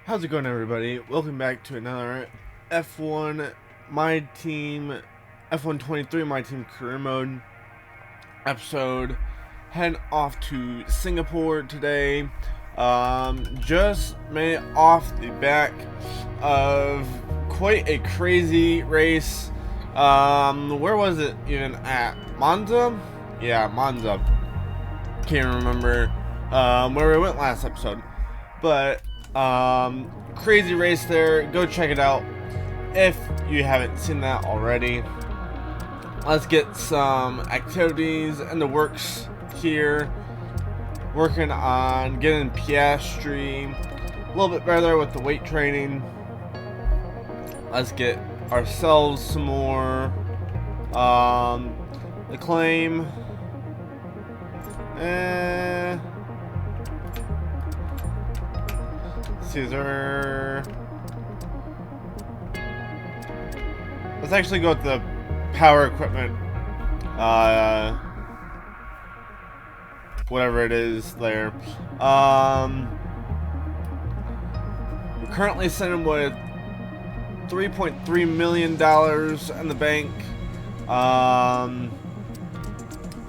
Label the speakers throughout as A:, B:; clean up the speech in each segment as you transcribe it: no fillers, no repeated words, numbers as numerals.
A: How's it going, everybody? Welcome back to another F1 My Team F123 My Team Career Mode episode. Heading off to Singapore today. Just made it off the back of quite a crazy race. Where was it even at? Monza? Yeah, Monza. Can't remember where we went last episode, but crazy race there. Go check it out if you haven't seen that already. Let's get some activities in the works here. Working on getting Piastri a little bit better with the weight training. Let's get ourselves some more acclaim. Caesar. Let's actually go with the power equipment. Whatever it is there. We're currently sitting with $3.3 million in the bank.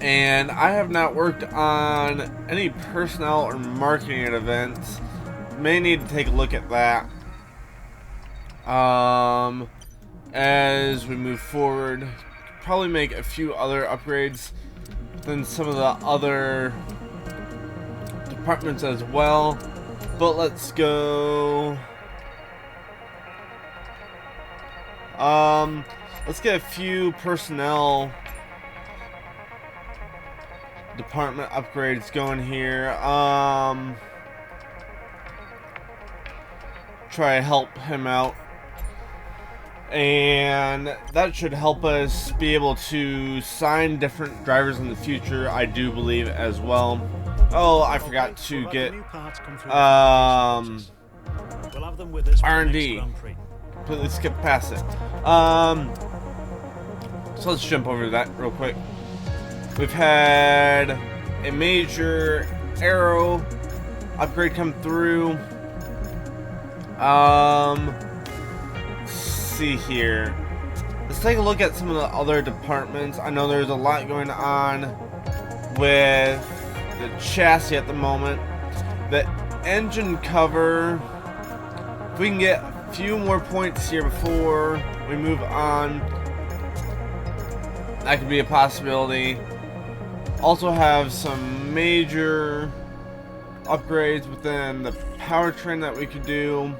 A: And I have not worked on any personnel or marketing events. May need to take a look at that as we move forward. Probably make a few other upgrades than some of the other departments as well. But let's go. Let's get a few personnel department upgrades going here. Try to help him out, and that should help us be able to sign different drivers in the future, I do believe, as well. Oh, I forgot to get R&D. Completely skip past it. So let's jump over to that real quick. We've had a major aero upgrade come through. Let's see here. Let's take a look at some of the other departments. I know there's a lot going on with the chassis at the moment. The engine cover, if we can get a few more points here before we move on, that could be a possibility. Also have some major upgrades within the powertrain that we could do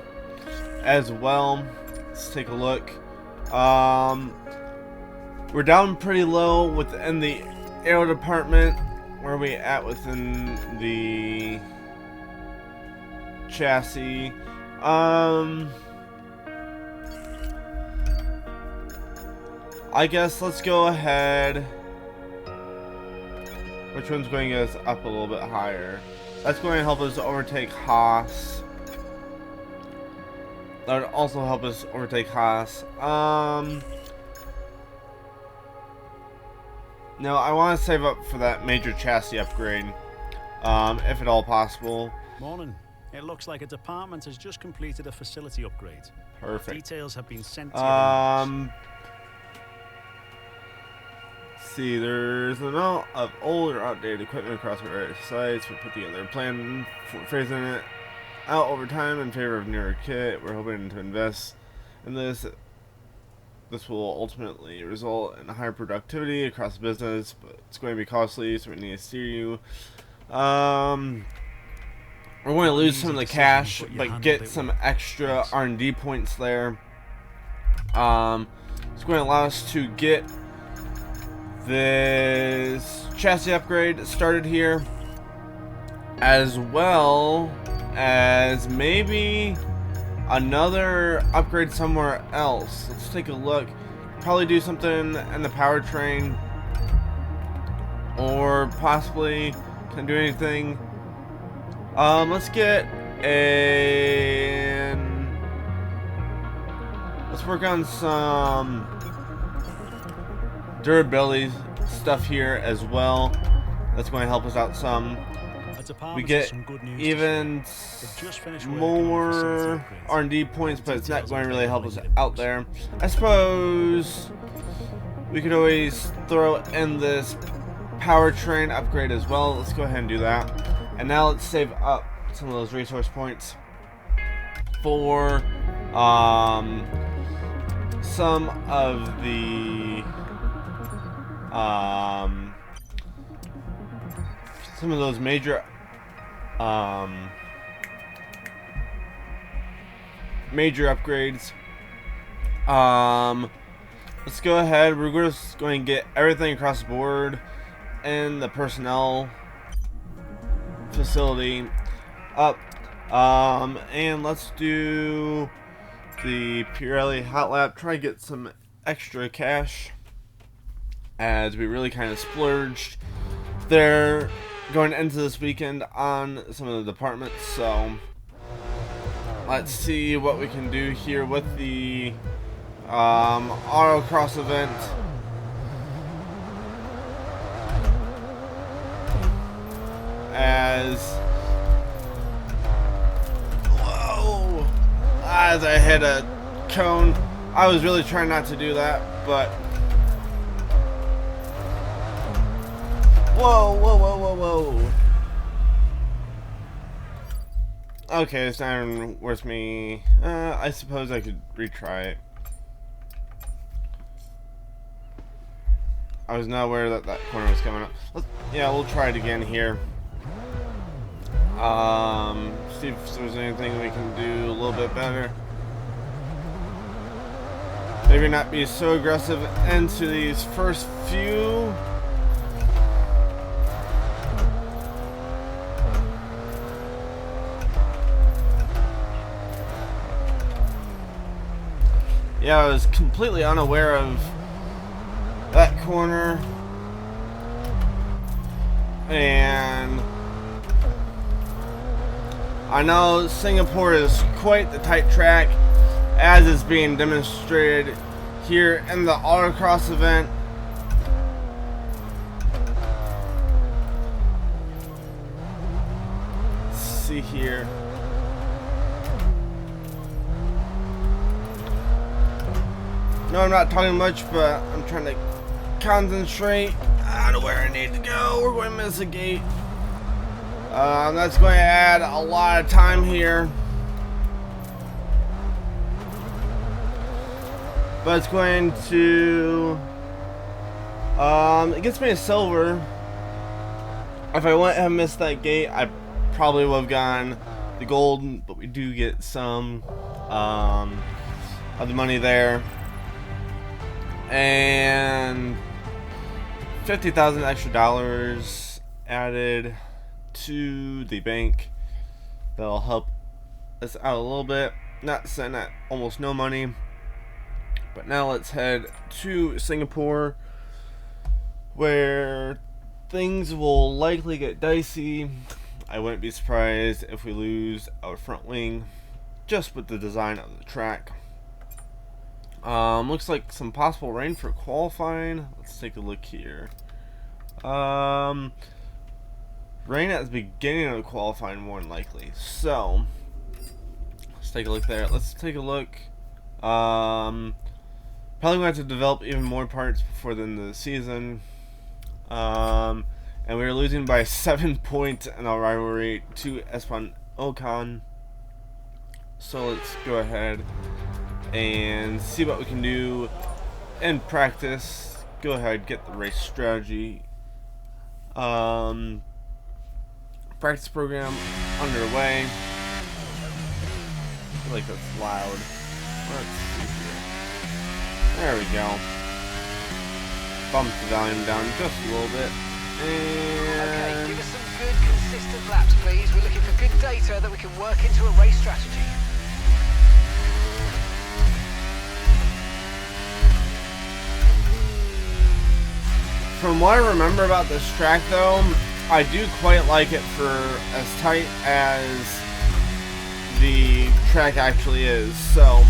A: as well. Let's take a look. We're down pretty low within the aero department. Where are we at within the chassis? I guess let's go ahead. Which one's going to get us up a little bit higher? That's going to help us overtake Haas. That would also help us overtake Haas. No, I want to save up for that major chassis upgrade, if at all possible.
B: Morning. It looks like a department has just completed a facility upgrade.
A: Perfect.
B: Details have been sent to
A: see, there's an amount of old or outdated equipment across various sites. We put together a plan for phasing it out over time in favor of newer kit. We're hoping to invest in this. This will ultimately result in higher productivity across the business, but it's going to be costly, so we need to steer you. We're going to lose some of the cash, but get some extra R&D points there. It's going to allow us to get this chassis upgrade started here, as well as maybe another upgrade somewhere else. Let's take a look. Probably do something in the powertrain, or possibly can do anything. Let's get let's work on some durability stuff here as well. That's going to help us out some. We get even more R&D points, but it's not going to really help us out there. I suppose we could always throw in this powertrain upgrade as well. Let's go ahead and do that. And now let's save up some of those resource points for some of the those major upgrades. Let's go ahead. We're just going to get everything across the board in the personnel facility up. And let's do the Pirelli Hot Lap. Try to get some extra cash, as we really kind of splurged there going into this weekend on some of the departments. So let's see what we can do here with the autocross event. As I hit a cone, I was really trying not to do that, but whoa. Okay, it's not even worth me. I suppose I could retry it. I was not aware that that corner was coming up. Yeah, we'll try it again here. See if there's anything we can do a little bit better. Maybe not be so aggressive into these first few. Yeah, I was completely unaware of that corner, and I know Singapore is quite the tight track, as is being demonstrated here in the autocross event. Let's see here. No, I'm not talking much, but I'm trying to concentrate on where I need to go. We're going to miss a gate. That's going to add a lot of time here. But it's going to... it gets me a silver. If I wouldn't have missed that gate, I probably would have gotten the gold. But we do get some of the money there. And 50,000 extra dollars added to the bank. That'll help us out a little bit. Not sitting at almost no money. But now let's head to Singapore, where things will likely get dicey. I wouldn't be surprised if we lose our front wing just with the design of the track. Looks like some possible rain for qualifying. Let's take a look here. Rain at the beginning of the qualifying more than likely. So let's take a look there. Let's take a look. Probably going to have to develop even more parts before the end of the season. And we were losing by 7 points in our rivalry to Esteban Ocon. So let's go ahead and see what we can do in practice. Go ahead, get the race strategy practice program underway. I feel like that's loud. Let's see here. There we go. Bump the volume down just a little bit. And
C: okay, give us some good consistent laps, please. We're looking for good data that we can work into a race strategy.
A: From what I remember about this track, though, I do quite like it for as tight as the track actually is. So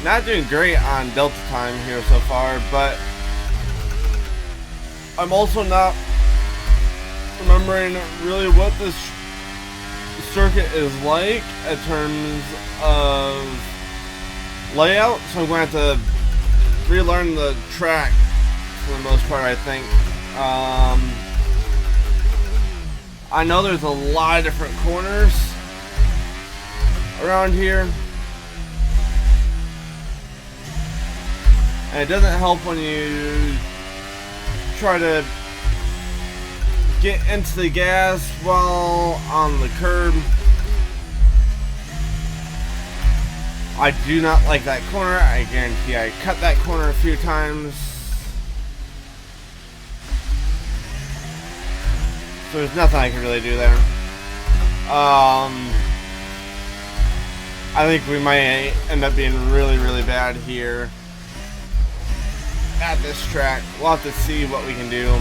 A: not doing great on delta time here so far, but I'm also not remembering really what this circuit is like in terms of layout, so I'm going to have to relearn the track for the most part, I think. I know there's a lot of different corners around here, and it doesn't help when you try to get into the gas while on the curb. I do not like that corner. I guarantee I cut that corner a few times. So there's nothing I can really do there. I think we might end up being really, really bad here at this track. We'll have to see what we can do.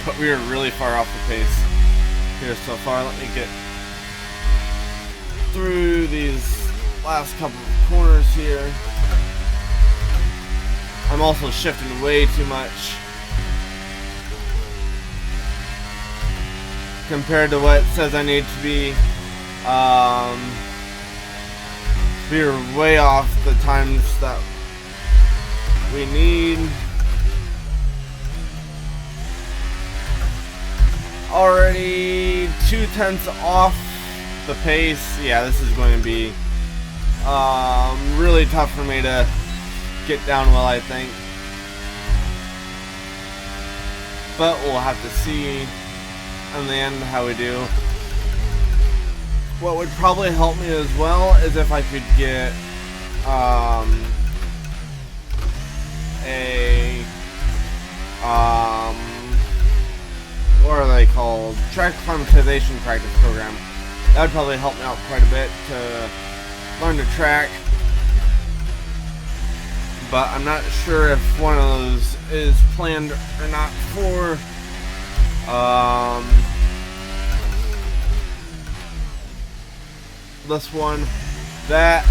A: But we are really far off the pace here so far. Let me get through these last couple of corners here. I'm also shifting way too much compared to what it says I need to be. We're way off the times that we need. Already 0.2 off the pace. Yeah, this is going to be really tough for me to get down well, I think. But we'll have to see in the end how we do. What would probably help me as well is if I could get what are they called? Track acclimatization practice program. That would probably help me out quite a bit to learn the track. But I'm not sure if one of those is planned or not for this one. That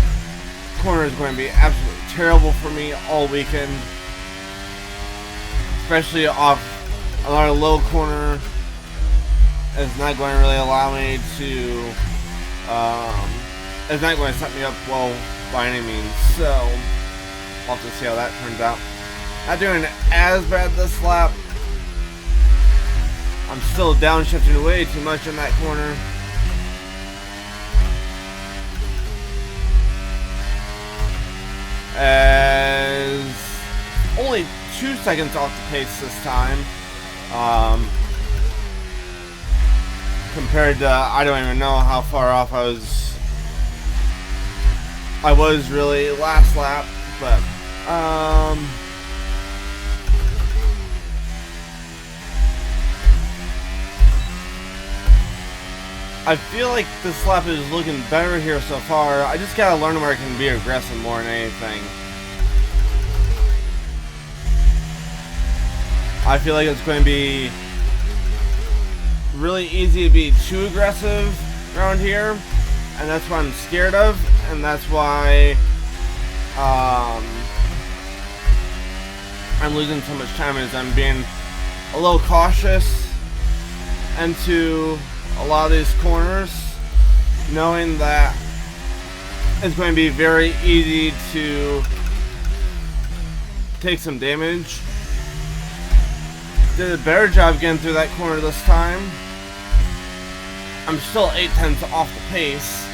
A: corner is going to be absolutely terrible for me all weekend, especially off another low corner. It's not going to really allow me to it's not going to set me up well by any means, so I'll have to see how that turns out. Not doing as bad this lap. I'm still downshifting way too much in that corner. As only 2 seconds off the pace this time, compared to, I don't even know how far off I was really last lap, but I feel like this lap is looking better here so far. I just gotta learn where I can be aggressive more than anything. I feel like it's going to be really easy to be too aggressive around here, and that's what I'm scared of, and that's why I'm losing so much time, is I'm being a little cautious into a lot of these corners, knowing that it's going to be very easy to take some damage. Did a better job getting through that corner this time. I'm still 0.8 off the pace.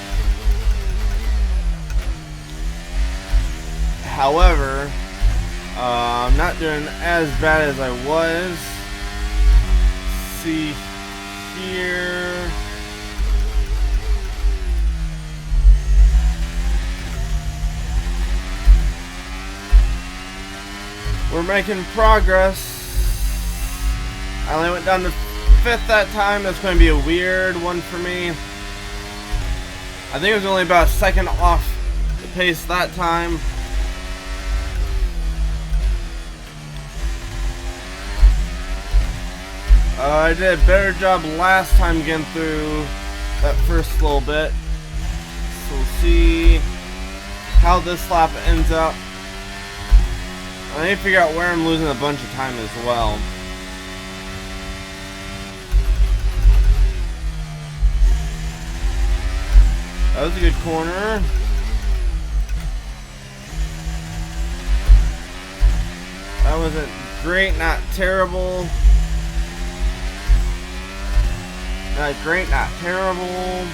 A: However, I'm not doing as bad as I was. See here. We're making progress. I only went down to 5th that time. That's going to be a weird one for me. I think it was only about a second off the pace that time. I did a better job last time getting through that first little bit. So we'll see how this lap ends up. I need to figure out where I'm losing a bunch of time as well. That was a good corner. That wasn't great, not terrible. Not great, not terrible.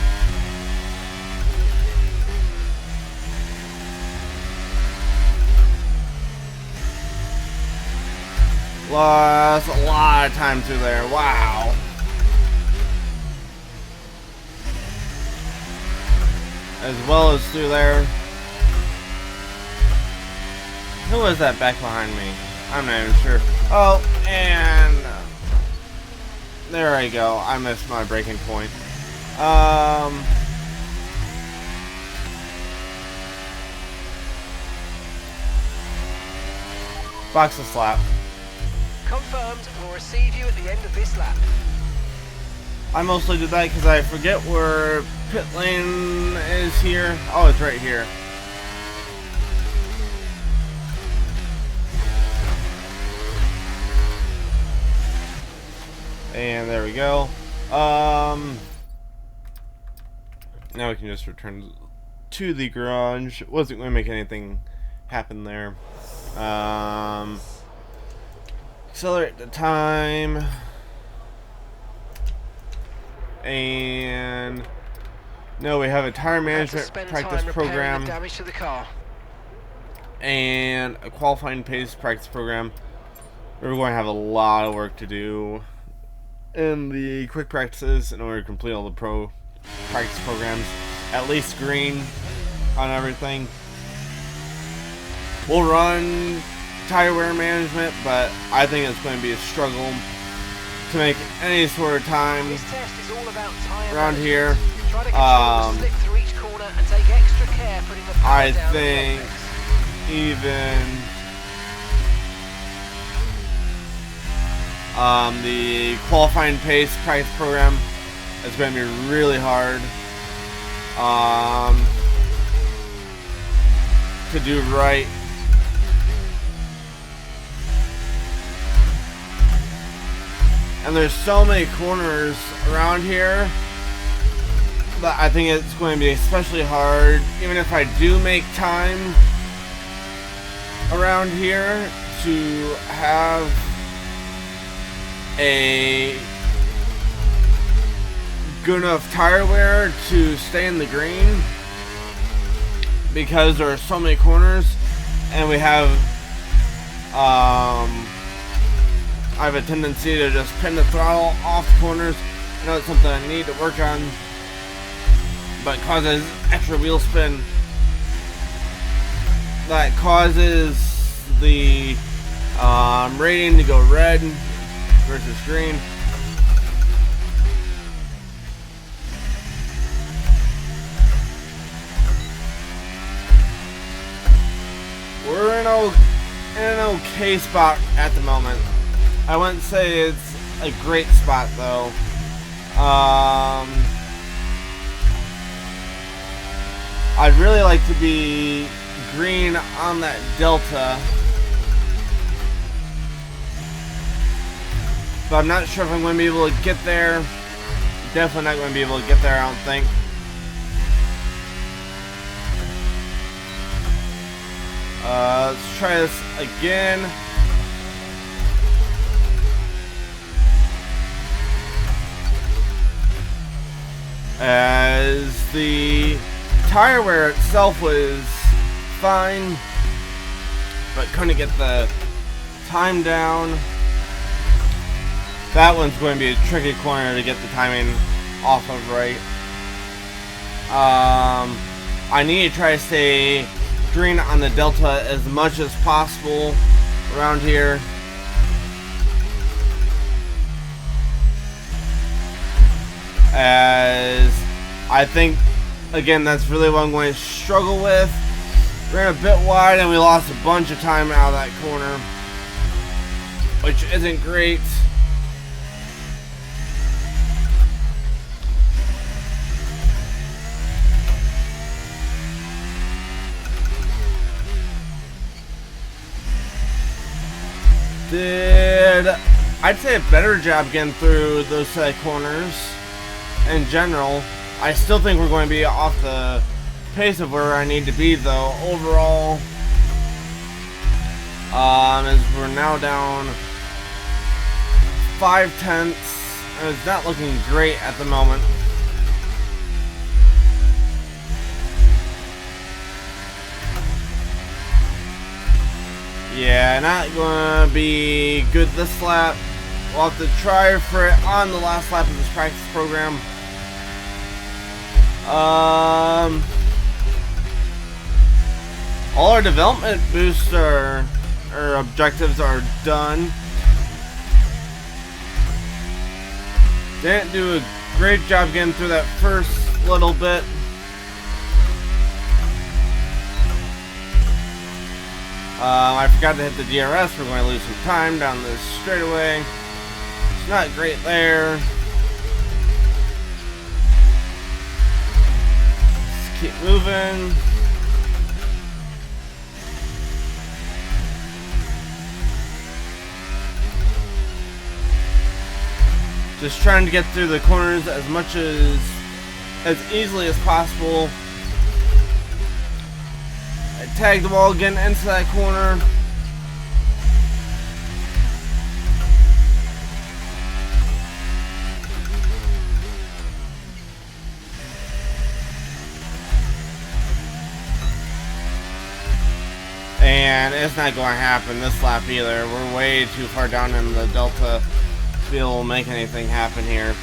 A: Lost a lot of time through there. Wow. As well as through there. Who was that back behind me? I'm not even sure. Oh, and there I go. I missed my braking point. Box a slap.
C: Confirmed. We'll receive you at the end of this lap.
A: I mostly did that because I forget where pit lane is here. Oh, it's right here. And there we go. Now we can just return to the garage. Wasn't going to make anything happen there. Accelerate the time. And no, we have a tire management practice program
C: damage to the car.
A: and a qualifying pace practice program. We're going to have a lot of work to do in the quick practices in order to complete all the pro practice programs. At least green on everything. We'll run tire wear management, but I think it's going to be a struggle to make any sort of time
C: This test is all about tire
A: around
C: management.
A: here.
C: Try to control the slip through each corner and take extra care putting the power
A: I
C: down on the
A: think
C: apex.
A: even the qualifying pace practice program is going to be really hard to do right. And there's so many corners around here that I think it's going to be especially hard, even if I do make time around here, to have a good enough tire wear to stay in the green, because there are so many corners, and we have I have a tendency to just pin the throttle off the corners. I know it's something I need to work on, but it causes extra wheel spin that causes the rating to go red versus green. We're in an okay spot at the moment. I wouldn't say it's a great spot though. I'd really like to be green on that delta, but I'm not sure if I'm going to be able to get there. Definitely not going to be able to get there, I don't think. Let's try this again. As the tire wear itself was fine, but couldn't get the time down. That one's going to be a tricky corner to get the timing off of right. I need to try to stay green on the delta as much as possible around here. As I think, again, that's really what I'm going to struggle with. Ran a bit wide and we lost a bunch of time out of that corner, which isn't great. did, I'd say, a better job getting through those side corners in general. I still think we're going to be off the pace of where I need to be, though, overall. As we're now down 5/10, and it's not looking great at the moment. Yeah, not gonna be good this lap. We'll have to try for it on the last lap of this practice program. All our development boosts or objectives are done. Didn't do a great job getting through that first little bit. I forgot to hit the DRS. We're going to lose some time down this straightaway. It's not great there. Let's keep moving. Just trying to get through the corners as easily as possible. I tagged the wall again into that corner. And it's not going to happen this lap either. We're way too far down in the Delta to be able to make anything happen here.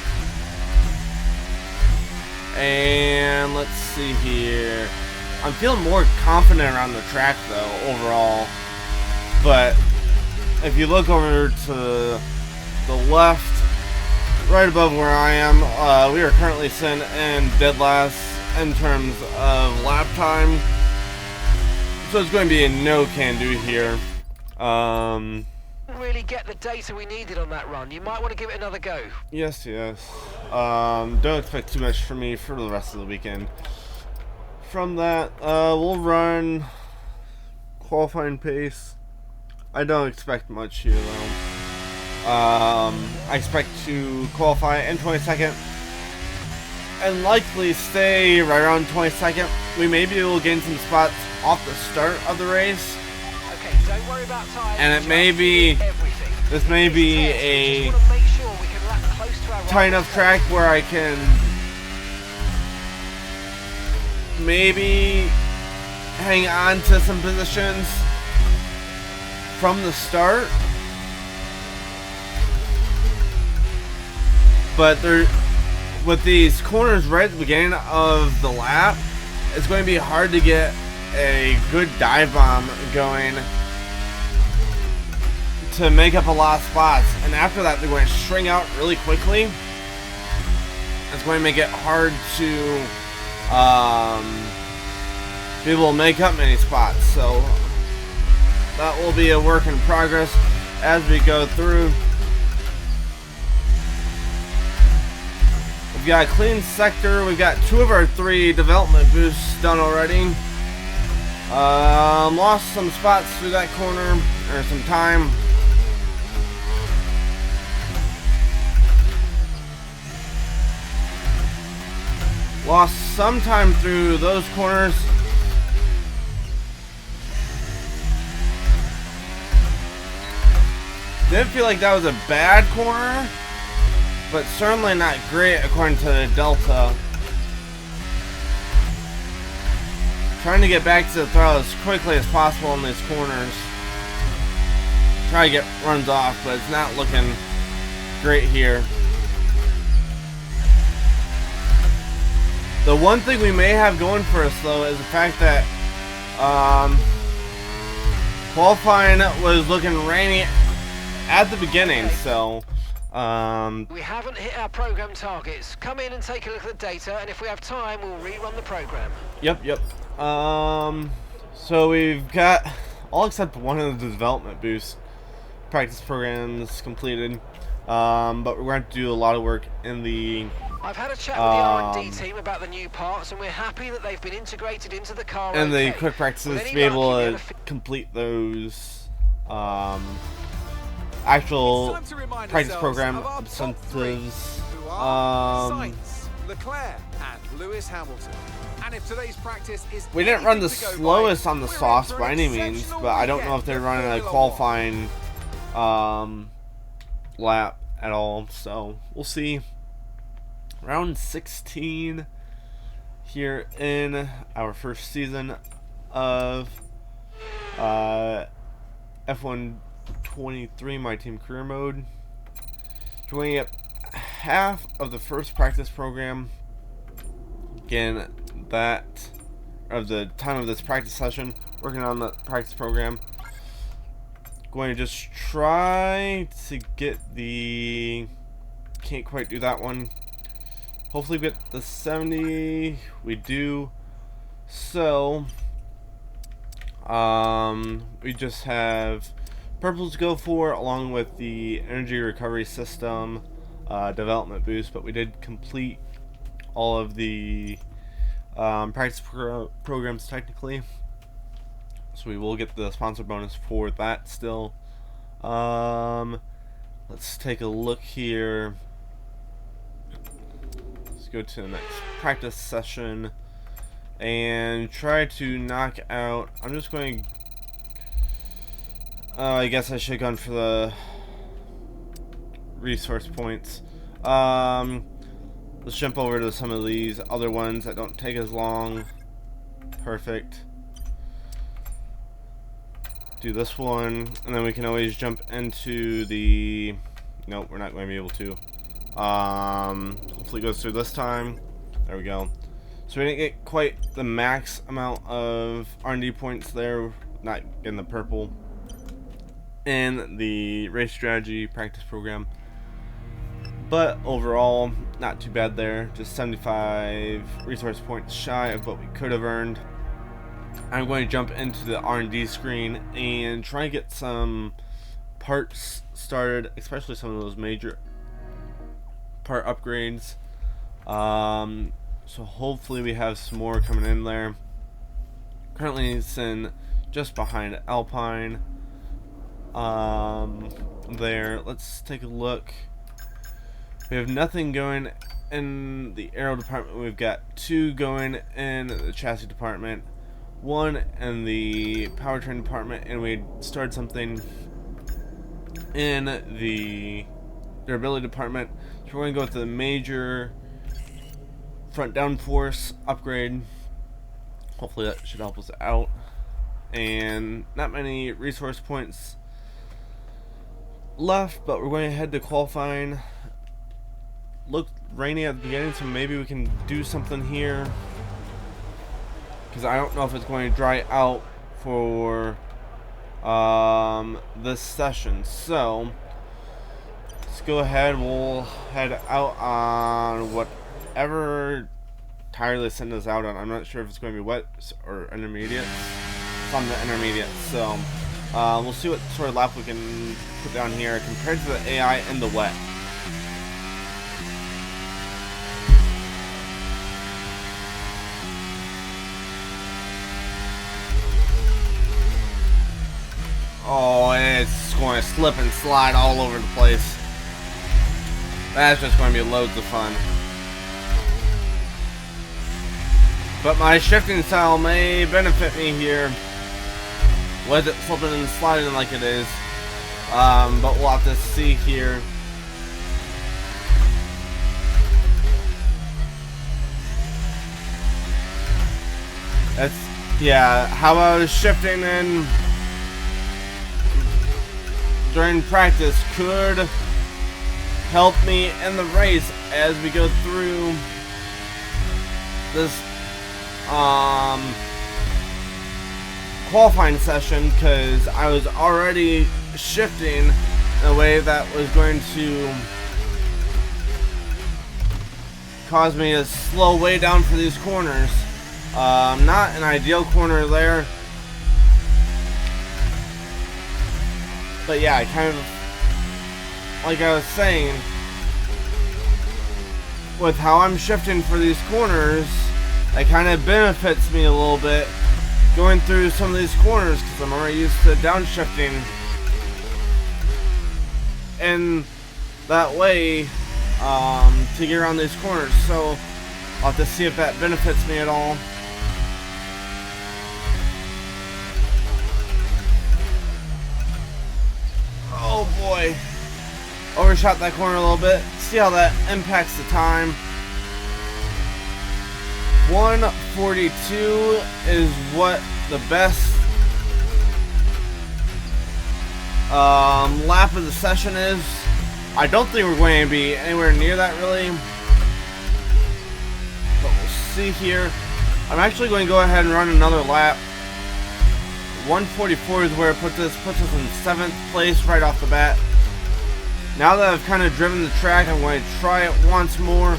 A: And let's see here. I'm feeling more confident around the track though, overall. But if you look over to the left, right above where I am, we are currently sitting in dead last in terms of lap time. So it's going to be a no can do here.
C: Really get the data we needed on that run. You might want to give it another go.
A: Yes. Don't expect too much from me for the rest of the weekend. From that, we'll run qualifying pace. I don't expect much here though. I expect to qualify in 22nd and likely stay right around 22nd. We may be able to gain some spots off the start of the race.
C: Okay, don't worry about time.
A: And it may be, this may be a tight enough track where I can maybe hang on to some positions from the start. But with these corners right at the beginning of the lap, it's going to be hard to get a good dive bomb going to make up a lot of spots. And after that, they're going to string out really quickly. It's going to make it hard to be able to make up many spots. So that will be a work in progress as we go through. We've got a clean sector. We've got 2 of our 3 development boosts done already. Lost some spots through that corner, or some time. Lost some time through those corners. Didn't feel like that was a bad corner, but certainly not great according to the Delta. Trying to get back to the throttle as quickly as possible in these corners. Try to get runs off, but it's not looking great here. The one thing we may have going for us though is the fact that qualifying was looking rainy at the beginning, so
C: we haven't hit our program targets. Come in and take a look at the data, and if we have time, we'll rerun the program.
A: Yep. So we've got all except one of the development boost practice programs completed, but we're going to do a lot of work in the
C: I've had a chat with the R&D team about the new parts, and we're happy that they've been integrated into the car.
A: And the quick practices to be able to complete those actual practice program incentives.
D: Leclerc and Lewis Hamilton. And if today's practice is
A: We didn't run the slowest on the softs by any means, but I don't know if they're running a qualifying lap at all, so we'll see. Round 16 here in our first season of F1 23, my team career mode. Joining up half of the first practice program. Again, that of the time of this practice session, working on the practice program. Going to just try to get the, can't quite do that one. Hopefully we get the 70. We do. So we just have purple to go for, along with the energy recovery system development boost, but we did complete all of the practice programs technically, so we will get the sponsor bonus for that still. Let's take a look here. Let's go to the next practice session and try to knock out, I'm just going, I guess I should have gone for the resource points. Let's jump over to some of these other ones that don't take as long. Perfect. Do this one, and then we can always jump into the, nope, we're not going to be able to. Hopefully it goes through this time. There we go. So we didn't get quite the max amount of R&D points there, not getting the purple. And the race strategy practice program. But overall, not too bad there. Just 75 resource points shy of what we could have earned. I'm going to jump into the R&D screen and try and get some parts started, especially some of those major part upgrades. So hopefully we have some more coming in there. Currently it's in just behind Alpine. There, let's take a look. We have nothing going in the aero department. We've got 2 going in the chassis department, 1 in the powertrain department, and we started something in the durability department. So we're going to go with the major front downforce upgrade. Hopefully that should help us out. And not many resource points left, but we're going to head to qualifying. Looked rainy at the beginning, so maybe we can do something here, because I don't know if it's going to dry out for this session. So let's go ahead. We'll head out on whatever tire they send us out on. I'm not sure if it's going to be wet or intermediate. It's on the intermediate, so we'll see what sort of lap we can put down here compared to the AI in the wet. Oh, it's going to slip and slide all over the place. That's just going to be loads of fun. But my shifting style may benefit me here with it slipping and sliding like it is. But we'll have to see here. That's, yeah, how I was shifting in during practice could help me in the race as we go through this qualifying session, because I was already shifting in a way that was going to cause me to slow way down for these corners. Not an ideal corner there. But yeah, kind of like I was saying, with how I'm shifting for these corners, it kind of benefits me a little bit going through some of these corners, because I'm already used to downshifting in that way to get around these corners. So I'll have to see if that benefits me at all. Oh boy. Overshot that corner a little bit. See how that impacts the time. 1:42 is what the best lap of the session is. I don't think we're going to be anywhere near that really, but we'll see here. I'm actually going to go ahead and run another lap. 1:44 is where it puts us in 7th place right off the bat. Now that I've kind of driven the track, I'm going to try it once more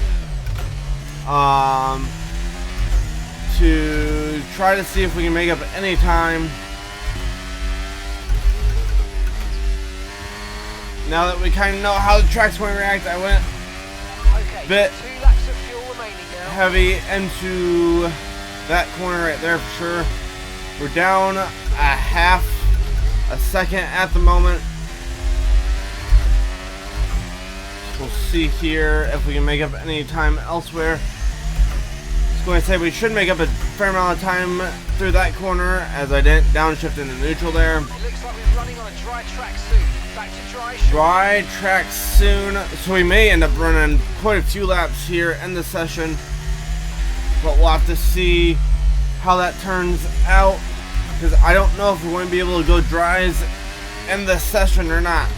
A: to try to see if we can make up any time. Now that we kind of know how the track's going to react, I went a bit
C: 2 laps of fuel remaining now.
A: heavy into that corner right there for sure. We're down a half a second at the moment. We'll see here if we can make up any time elsewhere. I was going to say we should make up a fair amount of time through that corner as I didn't downshift into neutral there.
C: It looks like we're running on a dry track soon. Back to dry.
A: Dry track soon, so we may end up running quite a few laps here in the session, but we'll have to see how that turns out, because I don't know if we're going to be able to go dries in this session or not.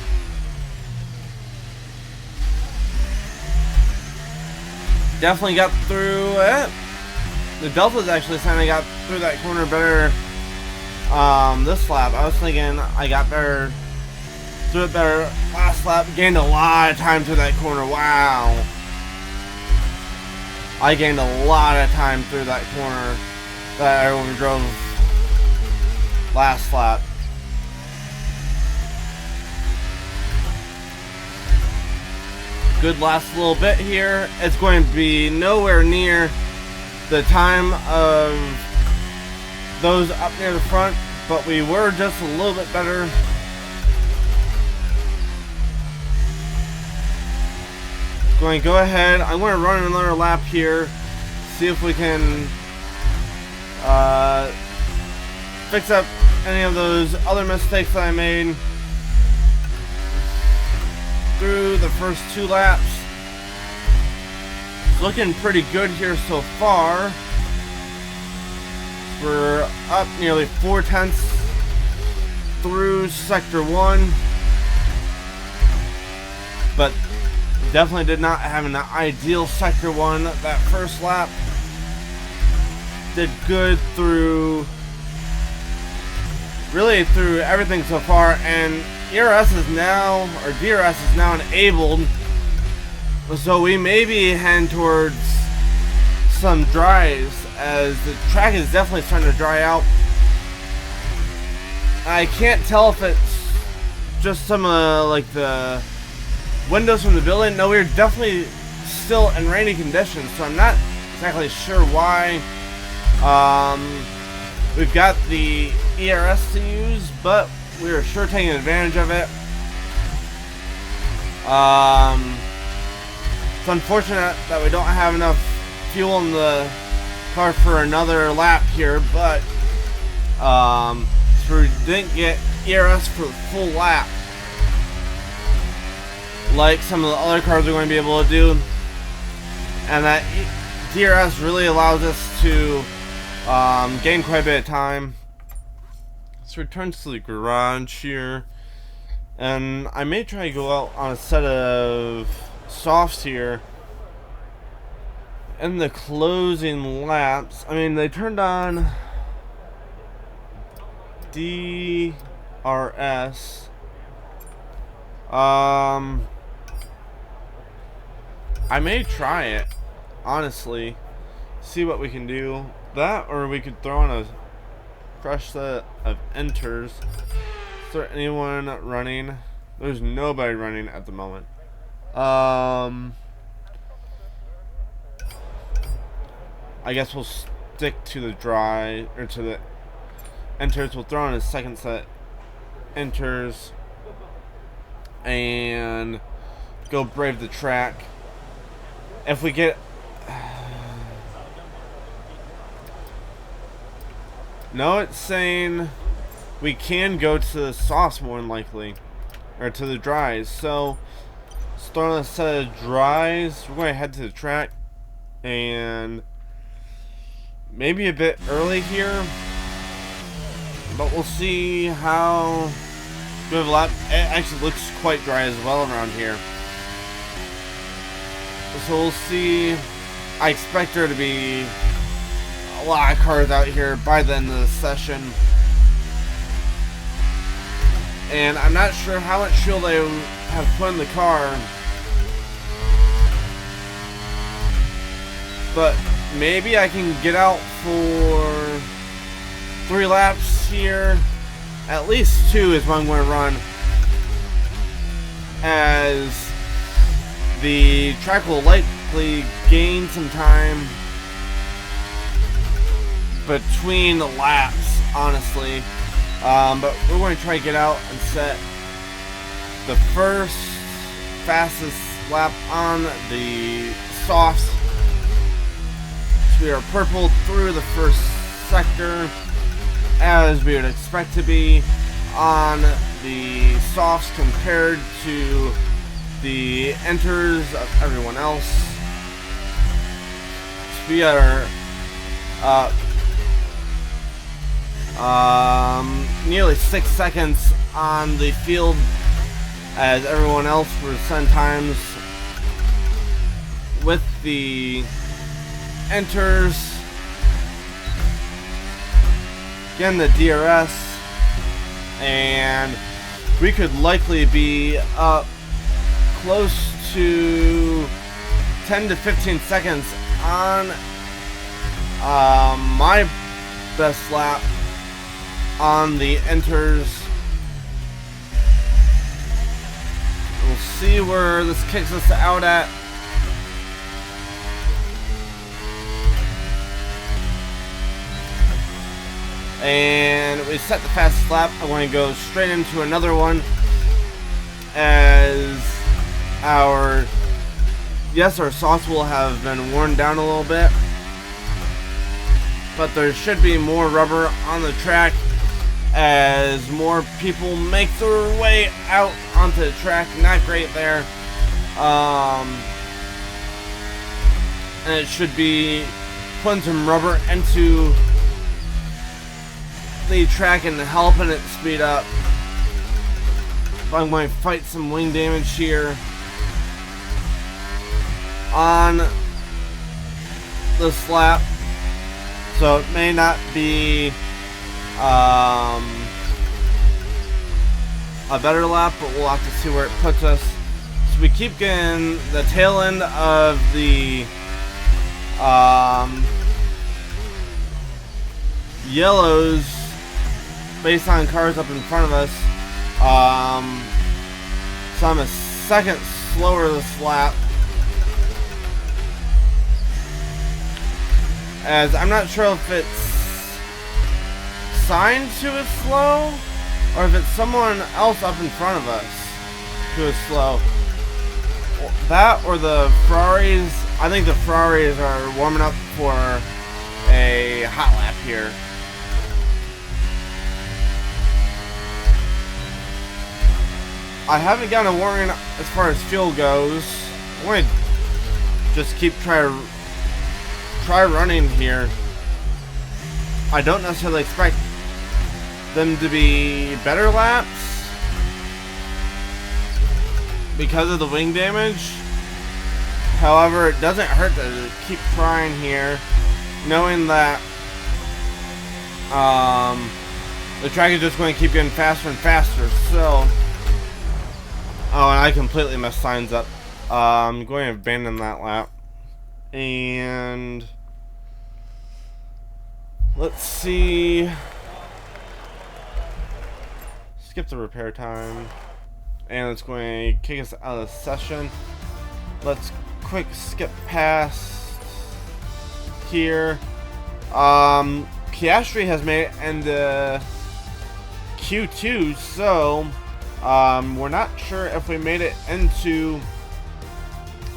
A: Definitely got through it. The Delta's actually saying I got through that corner better this lap. I was thinking I got better through it better last lap. Gained a lot of time through that corner. Wow. I gained a lot of time through that corner that I overdrove last lap. Good last little bit here. It's going to be nowhere near the time of those up near the front, but we were just a little bit better. Going to go ahead. I'm going to run another lap here, see if we can fix up any of those other mistakes that I made through the first 2 laps. It's looking pretty good here so far. We're up nearly 4/10 through sector 1, but definitely did not have an ideal sector 1 that first lap. Did good through really through everything so far, and ERS is now, or DRS is now enabled, so we may be heading towards some dries as the track is definitely starting to dry out. I can't tell if it's just some like the windows from the building. No, we're definitely still in rainy conditions, so I'm not exactly sure why. We've got the ERS to use, but we are sure taking advantage of it. It's unfortunate that we don't have enough fuel in the car for another lap here, but so we didn't get ERS for the full lap like some of the other cars are going to be able to do, and that DRS really allows us to gain quite a bit of time. Let's return to the garage here, and I may try to go out on a set of softs here in the closing laps. I mean, they turned on DRS. I may try it, honestly, see what we can do. That, or we could throw on a fresh set of enters. Is there anyone running? There's nobody running at the moment. I guess we'll stick to the dry, or to the enters. We'll throw on a second set enters. and go brave the track. If we get... No, it's saying we can go to the softs more than likely. Or to the dries. So, starting a set of dries, we're going to head to the track. And maybe a bit early here. But we'll see how good of a lap. It actually looks quite dry as well around here. So we'll see. I expect there to be a lot of cars out here by the end of the session. And I'm not sure how much fuel they have put in the car. But maybe I can get out for 3 laps here. At least 2 is what I'm going to run. As the track will likely gain some time between the laps, honestly. But we're going to try to get out and set the first fastest lap on the softs. So we are purple through the first sector, as we would expect to be on the softs compared to the enters of everyone else. So we are nearly 6 seconds on the field, as everyone else was 10 times with the enters. Again, the DRS, and we could likely be up close to 10 to 15 seconds on my best lap on the enters. We'll see where this kicks us out at. And we set the fastest lap. I'm going to go straight into another one, as our softs will have been worn down a little bit, but there should be more rubber on the track as more people make their way out onto the track. Not great there. And it should be putting some rubber into the track and helping it speed up. I'm going to fight some wing damage here on this lap, so it may not be a better lap, but we'll have to see where it puts us. So we keep getting the tail end of the yellows based on cars up in front of us. So I'm a second slower this lap, as I'm not sure if it's signed to as slow or if it's someone else up in front of us who is slow. That or the Ferraris. I think the Ferraris are warming up for a hot lap here. I haven't gotten a warning as far as fuel goes. I'm going to just try running here. I don't necessarily expect them to be better laps because of the wing damage. However, it doesn't hurt to keep trying here, knowing that the track is just going to keep getting faster and faster. So, oh, and I completely messed signs up. I'm going to abandon that lap. And let's see. Skip the repair time. And it's going to kick us out of the session. Let's quick skip past here. Piastri has made it into Q2, so We're not sure if we made it into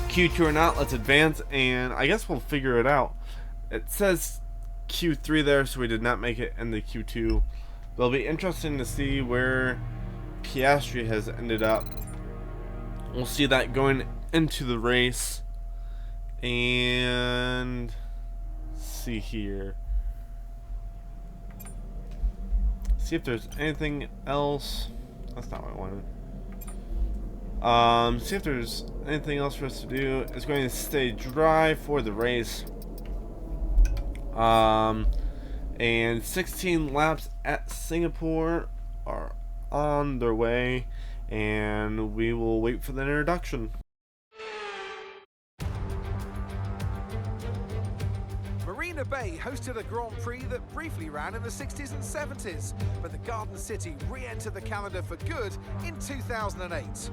A: Q2 or not. Let's advance, and I guess we'll figure it out. It says Q3 there, so we did not make it into Q2. It'll be interesting to see where Piastri has ended up. We'll see that going into the race. And see here. See if there's anything else. That's not what I wanted. See if there's anything else for us to do. It's going to stay dry for the race. And 16 laps at Singapore are on their way, and we will wait for the introduction.
D: Marina Bay hosted a Grand Prix that briefly ran in the 60s and 70s, but the Garden City re-entered the calendar for good in 2008.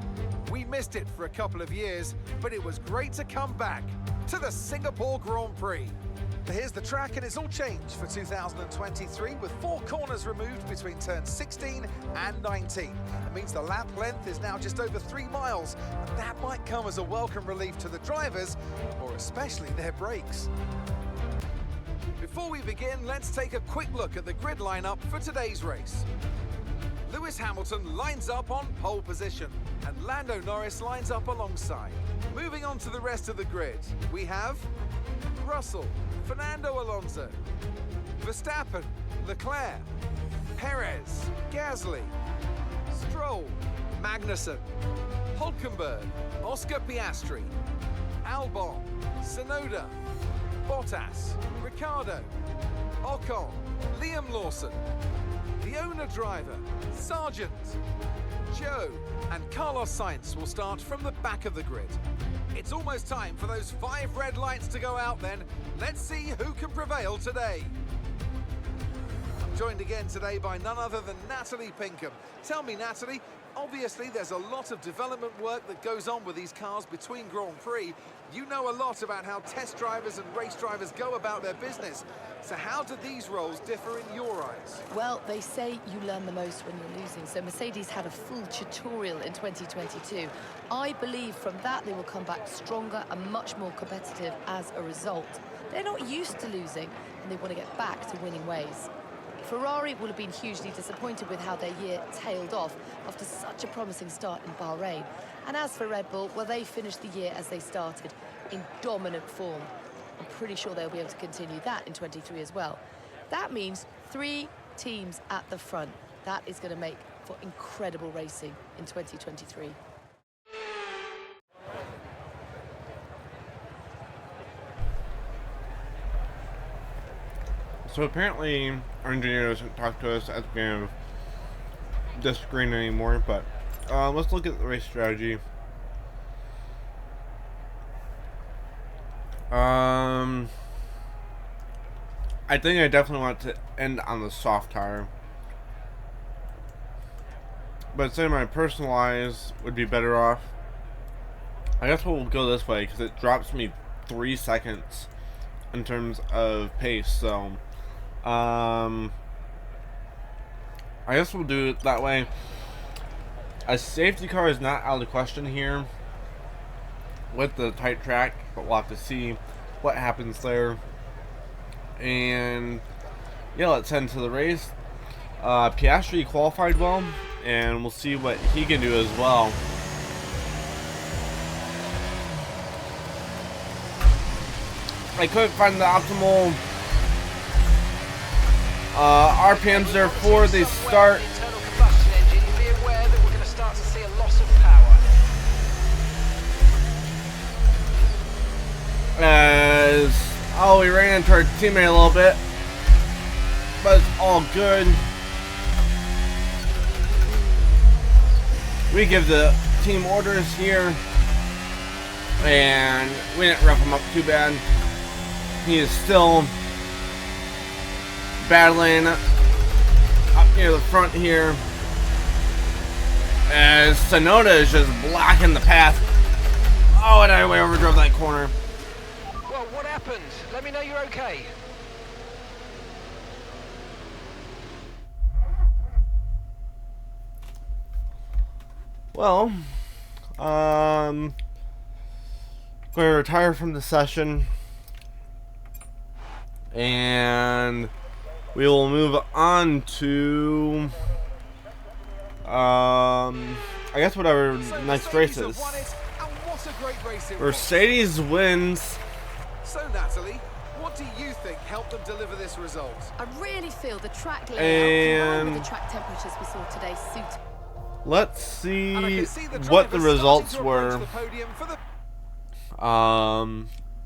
D: We missed it for a couple of years, but it was great to come back to the Singapore Grand Prix. Here's the track, and it's all changed for 2023 with 4 corners removed between turns 16 and 19. It means the lap length is now just over 3 miles, and that might come as a welcome relief to the drivers, or especially their brakes. Before we begin, let's take a quick look at the grid lineup for today's race. Lewis Hamilton lines up on pole position, and Lando Norris lines up alongside. Moving on to the rest of the grid, we have Russell, Fernando Alonso, Verstappen, Leclerc, Perez, Gasly, Stroll, Magnussen, Hülkenberg, Oscar Piastri, Albon, Tsunoda, Bottas, Ricciardo, Ocon, Liam Lawson, the owner driver, Sargent, Joe, and Carlos Sainz will start from the back of the grid. It's almost time for those 5 red lights to go out then. Let's see who can prevail today. I'm joined again today by none other than Natalie Pinkham. Tell me, Natalie, obviously there's a lot of development work that goes on with these cars between Grand Prix. You know a lot about how test drivers and race drivers go about their business. So how do these roles differ in your eyes?
E: Well, they say you learn the most when you're losing. So Mercedes had a full tutorial in 2022. I believe from that they will come back stronger and much more competitive as a result. They're not used to losing, and they want to get back to winning ways. Ferrari will have been hugely disappointed with how their year tailed off after such a promising start in Bahrain. And as for Red Bull, well, they finished the year as they started, in dominant form. I'm pretty sure they'll be able to continue that in 23 as well. That means 3 teams at the front. That is going to make for incredible racing in 2023.
A: So apparently our engineer doesn't talk to us at the beginning of this screen anymore, but let's look at the race strategy. I think I definitely want to end on the soft tire, but saying my personal eyes would be better off. I guess we'll go this way because it drops me 3 seconds in terms of pace. So I guess we'll do it that way. A safety car is not out of the question here with the tight track, but we'll have to see what happens there. And yeah, let's head into the race. Piastri qualified well, and we'll see what he can do as well. I couldn't find the optimal RPMs there for the start.
C: Internal combustion engine, be aware that we're going to start to see a loss of power.
A: We ran into our teammate a little bit, but it's all good. We give the team orders here, and we didn't rough him up too bad. He is still battling up near the front here, as Tsunoda is just blocking the path. Oh, and I way overdrove that corner.
C: Well, what happened? Let me know you're okay.
A: Well, going to retire from the session, and we will move on to I guess whatever next race is. Mercedes wins.
D: So Natalie, what do you think helped them deliver this result?
E: I really feel the track layout
A: And
E: combined with the track temperatures we saw today suit.
A: Let's see
D: And I can see
A: what the
D: drivers
A: results
D: starting to approach
A: were.
D: the podium for the...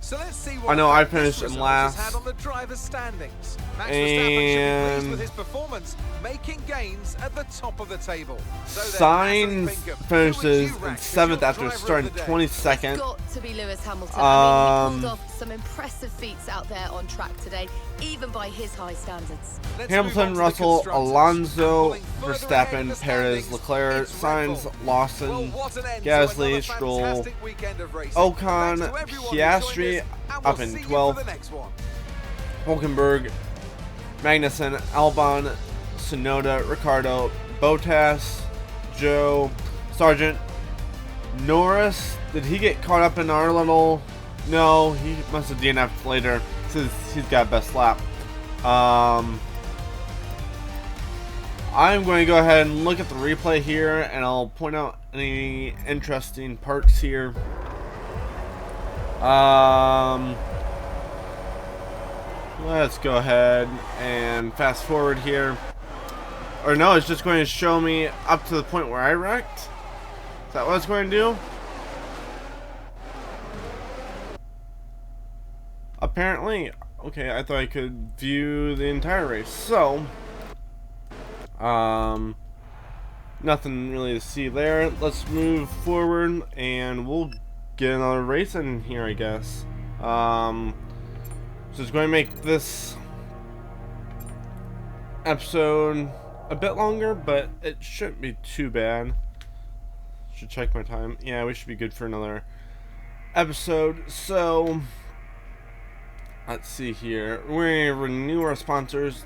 A: So
D: let's see what
A: I know I
D: effect this
A: finished in
D: result has
A: last.
D: had on the drivers' standings. Max Verstappen should be pleased
A: And
D: with his performance, making gains at the top of the table. So then,
A: Sainz
D: Natalie Bingham,
A: finishes
D: who is you
A: in
D: ranked as
A: 7th
D: your
A: after
D: driver
A: starting
D: of the day?
A: 22nd.
E: Got to be Lewis Hamilton. I mean, he
A: Um,
E: pulled off some impressive feats out there on track today, even by his high standards.
D: Let's move on
A: Hamilton,
D: to the
A: Russell,
D: constructors.
A: Alonso,
D: Pulling further ahead in
A: Verstappen,
D: the
A: Perez,
D: standings,
A: Leclerc,
D: it's Red
A: Sainz,
D: Bull.
A: Lawson,
D: Well, what an end to
A: Gasly,
D: another
A: Stroll,
D: fantastic weekend of racing.
A: Ocon,
D: Thanks to everyone who
A: Piastri
D: joined us, and
A: up
D: we'll
A: in
D: see you
A: 12th.
D: for the next one.
A: Hulkenberg, Magnussen, Albon, Tsunoda, Ricardo, Bottas, Joe, Sargent, Norris. Did he get caught up in our little... No, he must have DNF'd later since he's got best lap. I'm going to go ahead and look at the replay here, and I'll point out any interesting parts here. Let's go ahead and fast forward here. Or no, it's just going to show me up to the point where I wrecked. Is that what it's going to do? Apparently. Okay, I thought I could view the entire race. So, nothing really to see there. Let's move forward and we'll get another race in here, I guess. So it's going to make this episode a bit longer, but it shouldn't be too bad. Should check my time. Yeah, we should be good for another episode. So let's see here. We're going to renew our sponsors.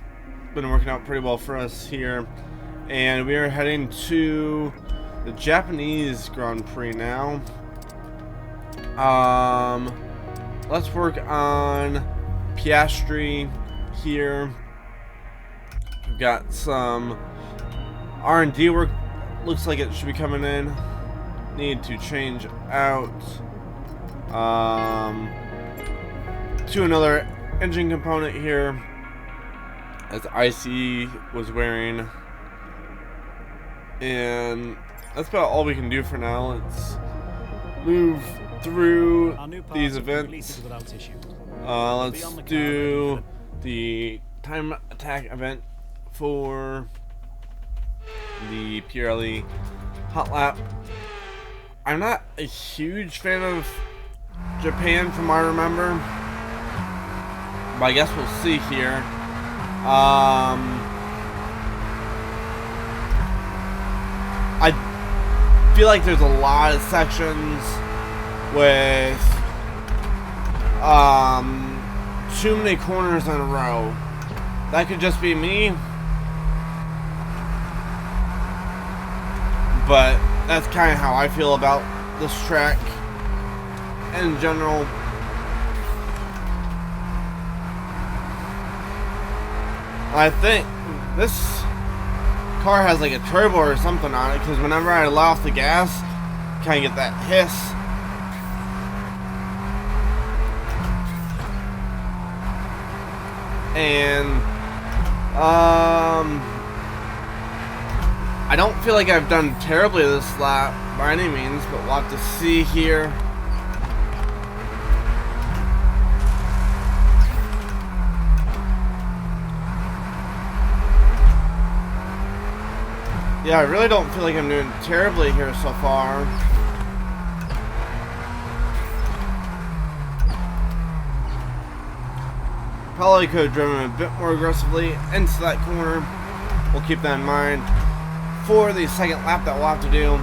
A: Been working out pretty well for us here. And we are heading to the Japanese Grand Prix now. Let's work on Piastri here. We've got some R&D work. Looks like it should be coming in. Need to change out to another engine component here, as IC was wearing, and that's about all we can do for now. Let's move through these events. Let's do the time attack event for the Pirelli Hot Lap. I'm not a huge fan of Japan from what I remember, but I guess we'll see here. I feel like there's a lot of sections with too many corners in a row. That could just be me, but that's kind of how I feel about this track in general. I think this car has like a turbo or something on it, because whenever I let off the gas, kind of get that hiss. And I don't feel like I've done terribly this lap by any means, but we'll have to see here. Yeah, I really don't feel like I'm doing terribly here so far. Probably could have driven a bit more aggressively into that corner. We'll keep that in mind for the second lap that we'll have to do.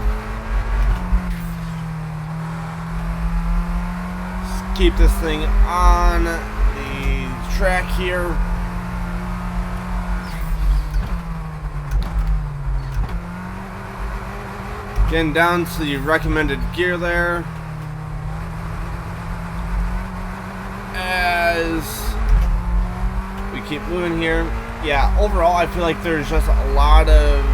A: Let's keep this thing on the track here. Getting down to the recommended gear there. As we keep moving here. Yeah, overall I feel like there's just a lot of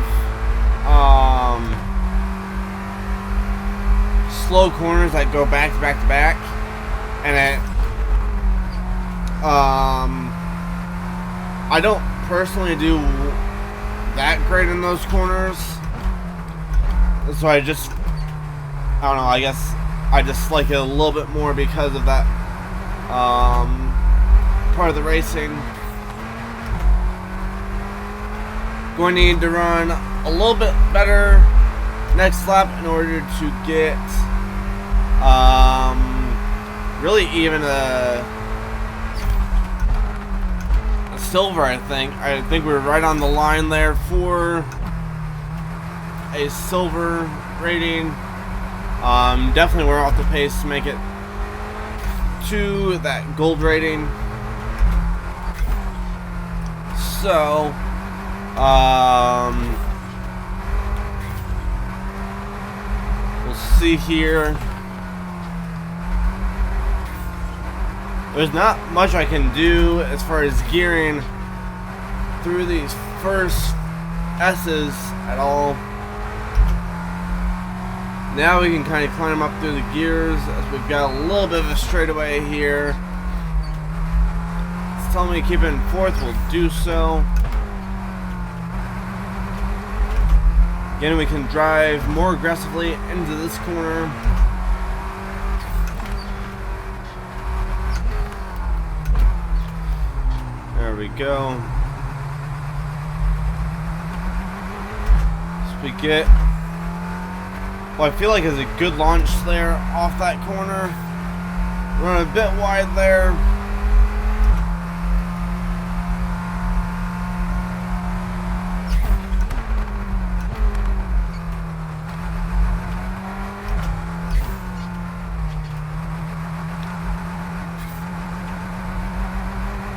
A: slow corners that go back to back to back, and I don't personally do that great in those corners, so I don't know, I guess I just like it a little bit more because of that part of the racing. Going to need to run a little bit better next lap in order to get really even a silver. I think we're right on the line there for a silver rating. Definitely we're off the pace to make it to that gold rating. So we'll see here. There's not much I can do as far as gearing through these first S's at all. Now we can kind of climb up through the gears as we've got a little bit of a straightaway here. It's telling me to keep it in fourth, we'll do so. Again, we can drive more aggressively into this corner. There we go. So we get what I feel like is a good launch there off that corner. Run a bit wide there.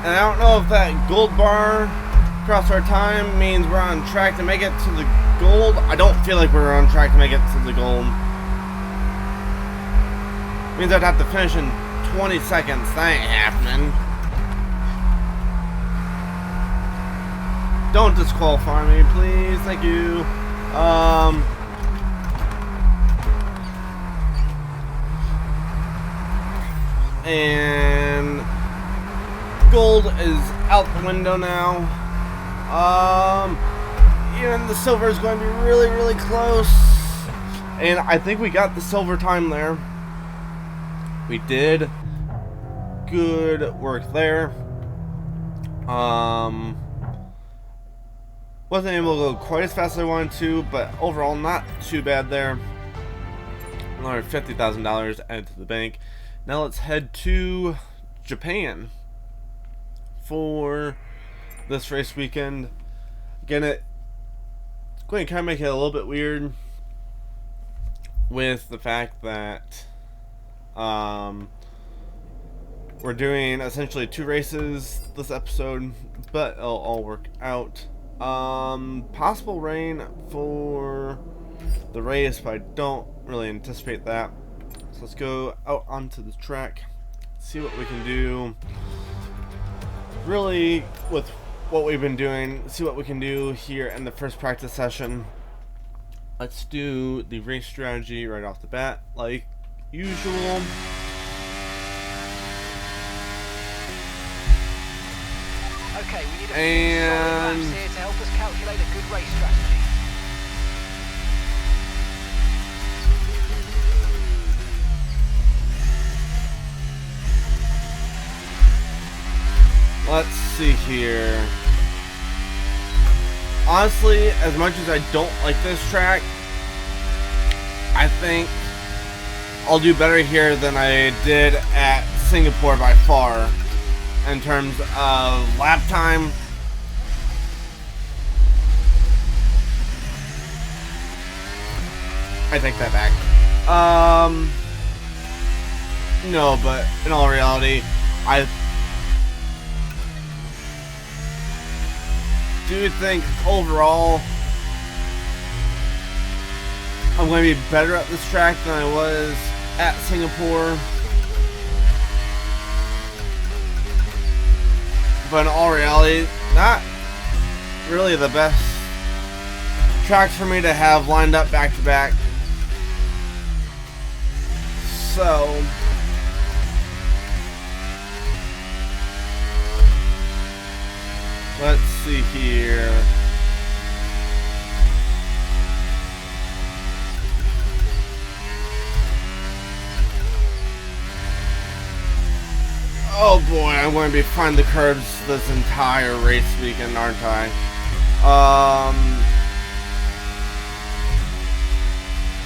A: And I don't know if that gold bar across our time means we're on track to make it to the gold. I don't feel like we're on track to make it to the gold. Means I'd have to finish in 20 seconds. That ain't happening. Don't disqualify me, please. Thank you. And gold is out the window now. Even the silver is going to be really, really close. And I think we got the silver time there. We did. Good work there. Wasn't able to go quite as fast as I wanted to, but overall not too bad there. Another $50,000 added to the bank. Now let's head to Japan for this race weekend. Again, it's going to kind of make it a little bit weird with the fact that we're doing essentially 2 races this episode, but it'll all work out. Possible rain for the race, but I don't really anticipate that. So let's go out onto the track, see what we can do. Really, with what we've been doing, see what we can do here in the first practice session. Let's do the race strategy right off the bat, like usual.
C: Okay, we need a few solid laps here to help us calculate a good race strategy.
A: Let's see here. Honestly, as much as I don't like this track, I think I'll do better here than I did at Singapore by far in terms of lap time. I take that back. No, but in all reality, I do think overall I'm going to be better at this track than I was at Singapore. But in all reality, not really the best tracks for me to have lined up back to back. So let's see here. Oh boy, I'm going to be finding the curbs this entire race weekend, aren't I?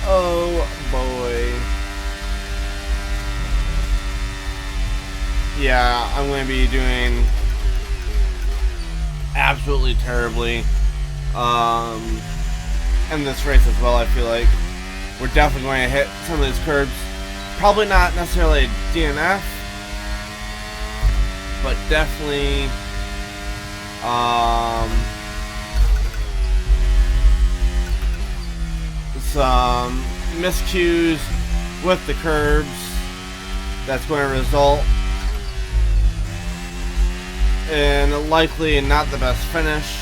A: Oh boy. Yeah, I'm going to be doing absolutely terribly in this race as well. I feel like we're definitely going to hit some of these curbs. Probably not necessarily DNF, but definitely some miscues with the curbs that's going to result in likely not the best finish,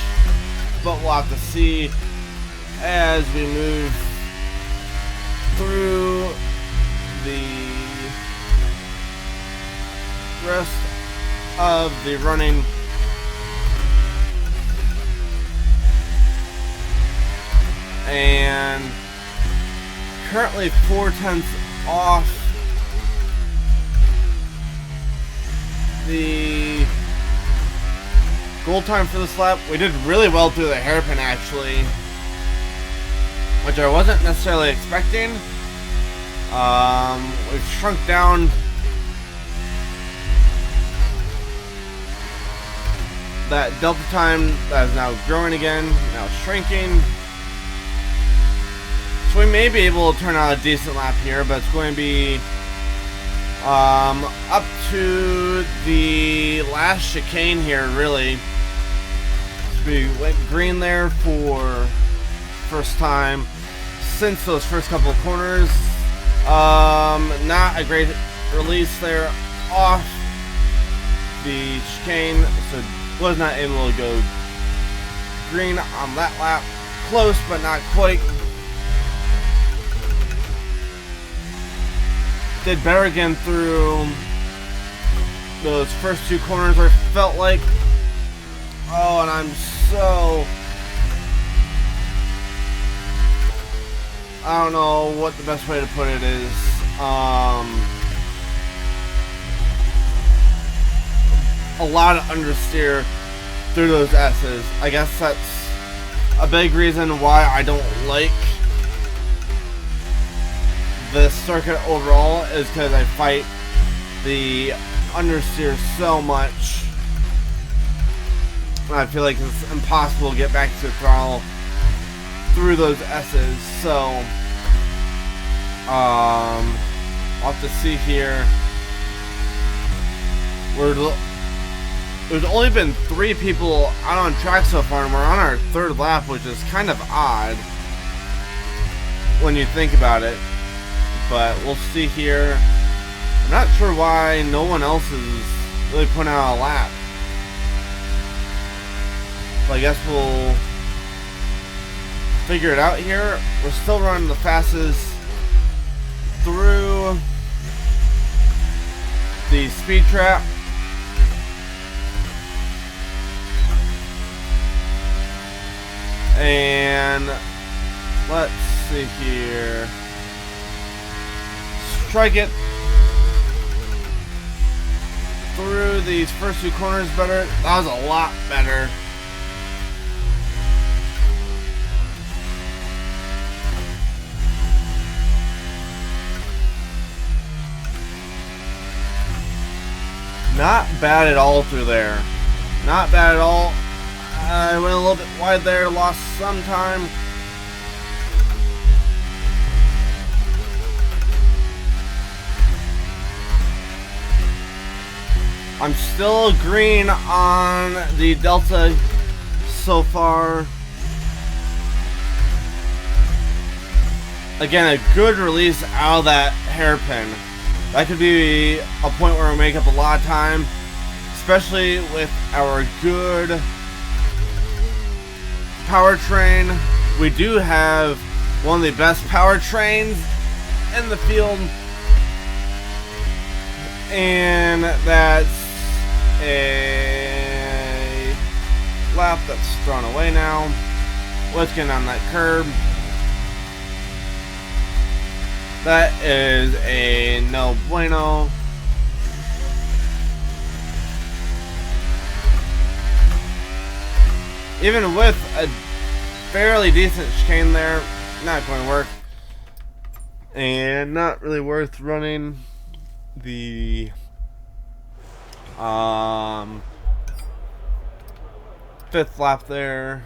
A: but we'll have to see as we move through the rest of the running. And currently 4/10 off the goal time for this lap. We did really well through the hairpin actually, which I wasn't necessarily expecting. We've shrunk down that delta time that is now growing again, now shrinking. So we may be able to turn out a decent lap here, but it's going to be up to the last chicane here, really. So we went green there for first time since those first couple of corners. Not a great release there off the chicane, so was not able to go green on that lap. Close, but not quite. Did better again through those first two corners where it felt like, oh, and I'm so, I don't know what the best way to put it is. A lot of understeer through those S's. I guess that's a big reason why I don't like this circuit overall, is because I fight the understeer so much. And I feel like it's impossible to get back to the throttle through those S's. So I'll have to see here. There's only been 3 people out on track so far, and we're on our 3rd lap, which is kind of odd when you think about it. But we'll see here. I'm not sure why no one else is really putting out a lap. So I guess we'll figure it out here. We're still running the fastest through the speed trap. And let's see here. Let's try to get through these first 2 corners better. That was a lot better. Not bad at all through there. Not bad at all. I went a little bit wide there, lost some time. I'm still green on the Delta so far. again, a good release out of that hairpin. That could be a point where we make up a lot of time, especially with our good powertrain. We do have one of the best powertrains in the field, and that's a lap that's thrown away now. Let's get on that curb. That is a no bueno. Even with a fairly decent chicane there, not going to work. And not really worth running the fifth lap there.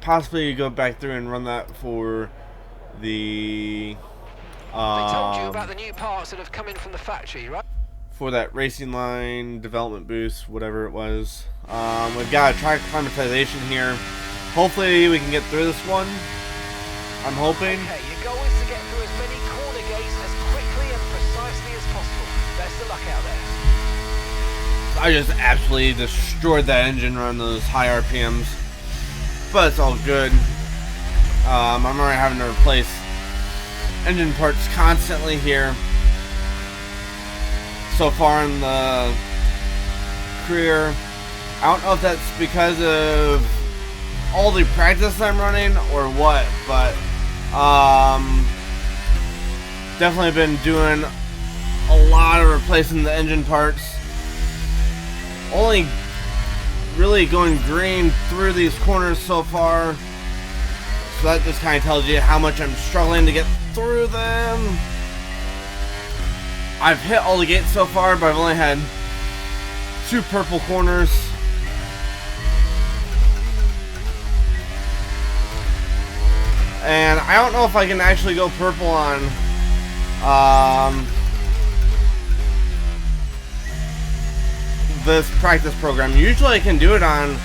A: Possibly go back through and run that for the
C: They told you about the new parts that have come in from the factory, right?
A: for that racing line development boost, whatever it was. We've got a track climatization here. Hopefully we can get through this one. I'm hoping.
C: Okay, your goal is to get through as many corner gates as quickly and precisely as possible. Best of luck out there.
A: I just absolutely destroyed that engine run those high RPMs, but it's all good. I'm already having to replace engine parts constantly here so far in the career. I don't know if that's because of all the practice I'm running or what, but definitely been doing a lot of replacing the engine parts. Only really going green through these corners so far, so that just kind of tells you how much I'm struggling to get through them. I've hit all the gates so far, but I've only had 2 purple corners. And I don't know if I can actually go purple on this practice program. Usually I can do it on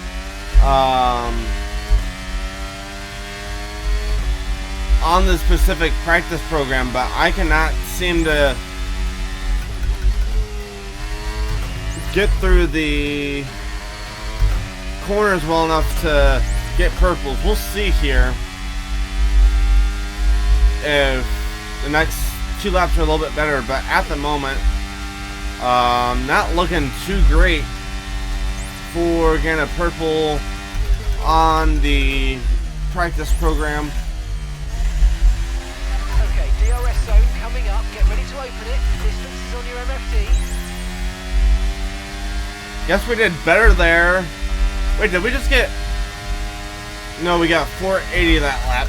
A: the specific practice program, but I cannot seem to get through the corners well enough to get purples. We'll see here if the next 2 laps are a little bit better, but at the moment, not looking too great for getting a purple on the practice program.
C: Okay, DRS zone coming up. Get ready to open it. Distance is on your MFD.
A: Guess we did better there. Wait, did we just get... No, we got 480 that lap.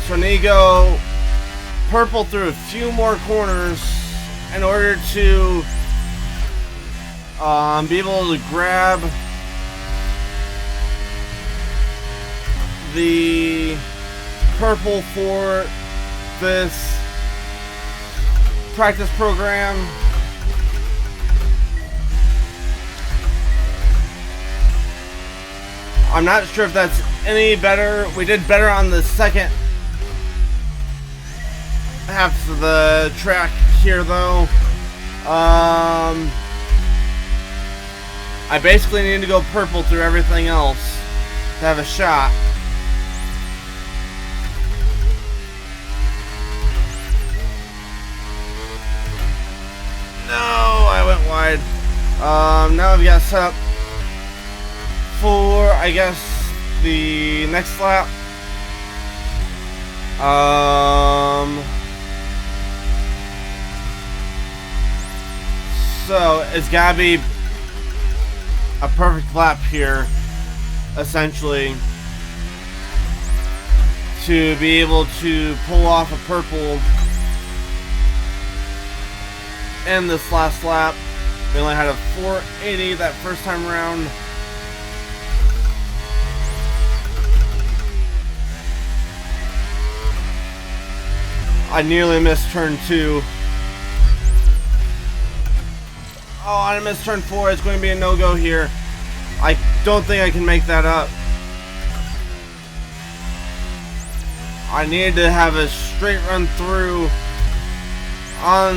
A: So I need to go purple through a few more corners in order to be able to grab the purple for this practice program. I'm not sure if that's any better. We did better on the second half of the track here though. I basically need to go purple through everything else to have a shot. No, I went wide. Now I've got set up for, I guess, the next lap. So it's gotta be a perfect lap here, essentially, to be able to pull off a purple in this last lap. We only had a 480 that first time around. I nearly missed turn 2. Oh, I missed turn 4. It's going to be a no-go here. I don't think I can make that up. I needed to have a straight run through on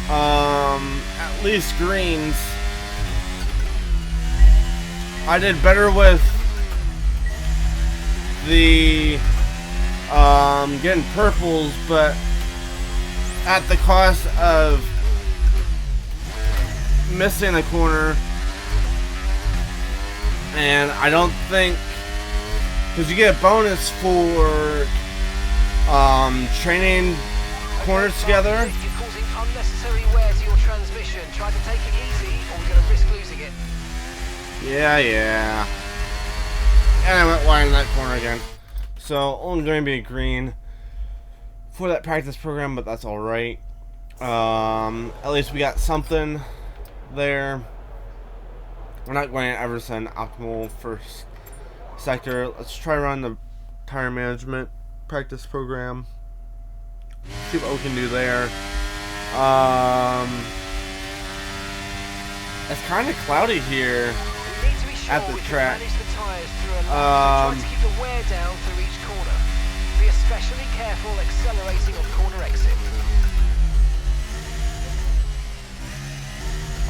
A: at least greens. I did better with the getting purples, but at the cost of missing the corner. And I don't think, because you get a bonus for training corners together.
C: You're causing unnecessary wear to your transmission. Try to take it easy, or we're going to risk losing it.
A: Yeah. And I went wide in that corner again. So only going to be a green for that practice program, but that's alright. At least we got something there. We're not going to Everson optimal first sector. Let's try run the tire management practice program. See what we can do there. It's kind of cloudy here
C: We need to be sure
A: at the
C: we
A: track.
C: can manage the tyres through a lap, so try to keep the wear down through each corner. Be especially careful accelerating on corner exit.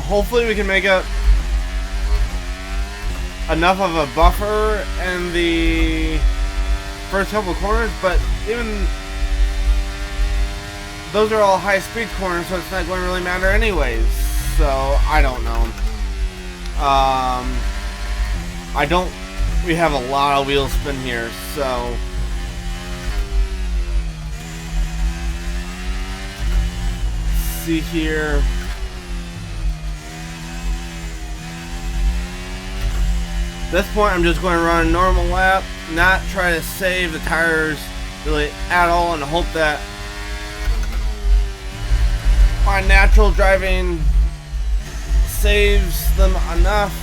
A: Hopefully we can make up enough of a buffer in the first couple corners, but even those are all high speed corners, so it's not going to really matter anyways. So I don't know. We have a lot of wheel spin here, so see here. At this point, I'm just going to run a normal lap, not try to save the tires really at all, and hope that my natural driving saves them enough.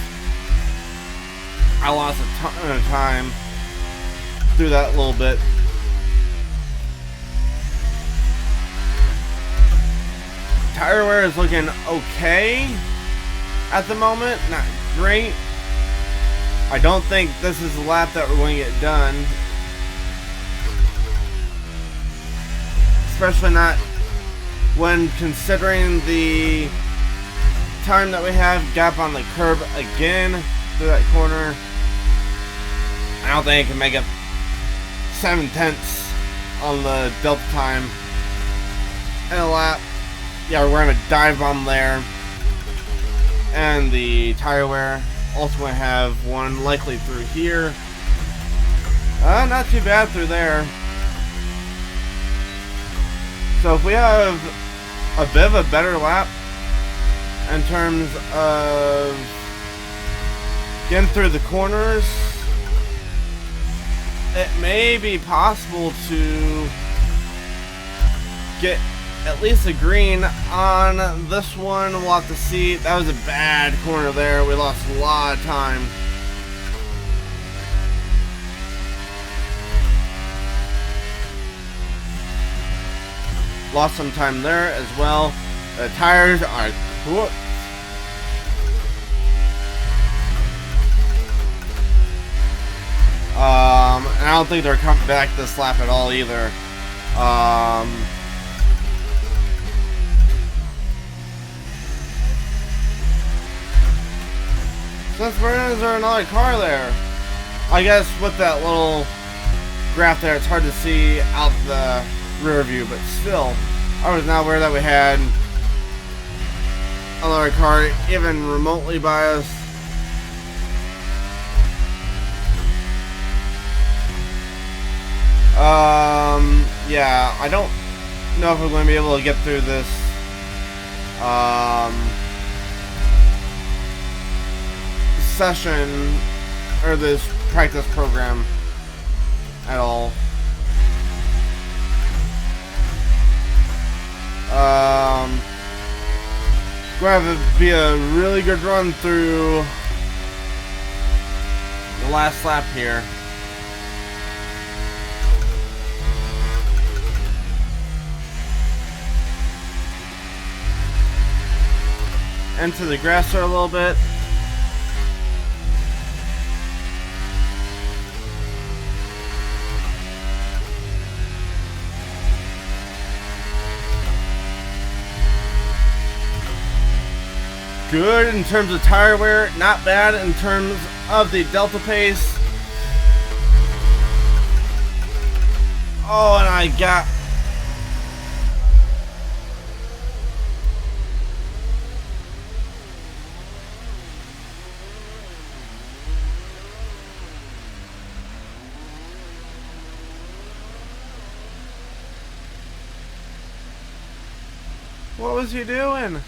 A: I lost a ton of time through that little bit. Tire wear is looking okay at the moment, not great. I don't think this is the lap that we're going to get done. Especially not when considering the time that we have. Gap on the curb again through that corner. I don't think I can make up 7/10 on the delta time in a lap. Yeah, we're going to dive bomb there. And the tire wear. Also going to have one likely through here. Not too bad through there. So if we have a bit of a better lap in terms of getting through the corners, it may be possible to get at least a green on this one. We'll have to see. That was a bad corner there. We lost a lot of time. Lost some time there as well. The tires are cooked. And I don't think they're coming back this lap at all either. Since where is there another car there? I guess with that little graph there, it's hard to see out the rear view, but still, I was not aware that we had another car even remotely by us. Yeah, I don't know if we're going to be able to get through this session or this practice program at all. Going to have to be a really good run through the last lap here. enter the grass there a little bit. Good in terms of tire wear, not bad in terms of the delta pace. Oh, and I got... What was he doing?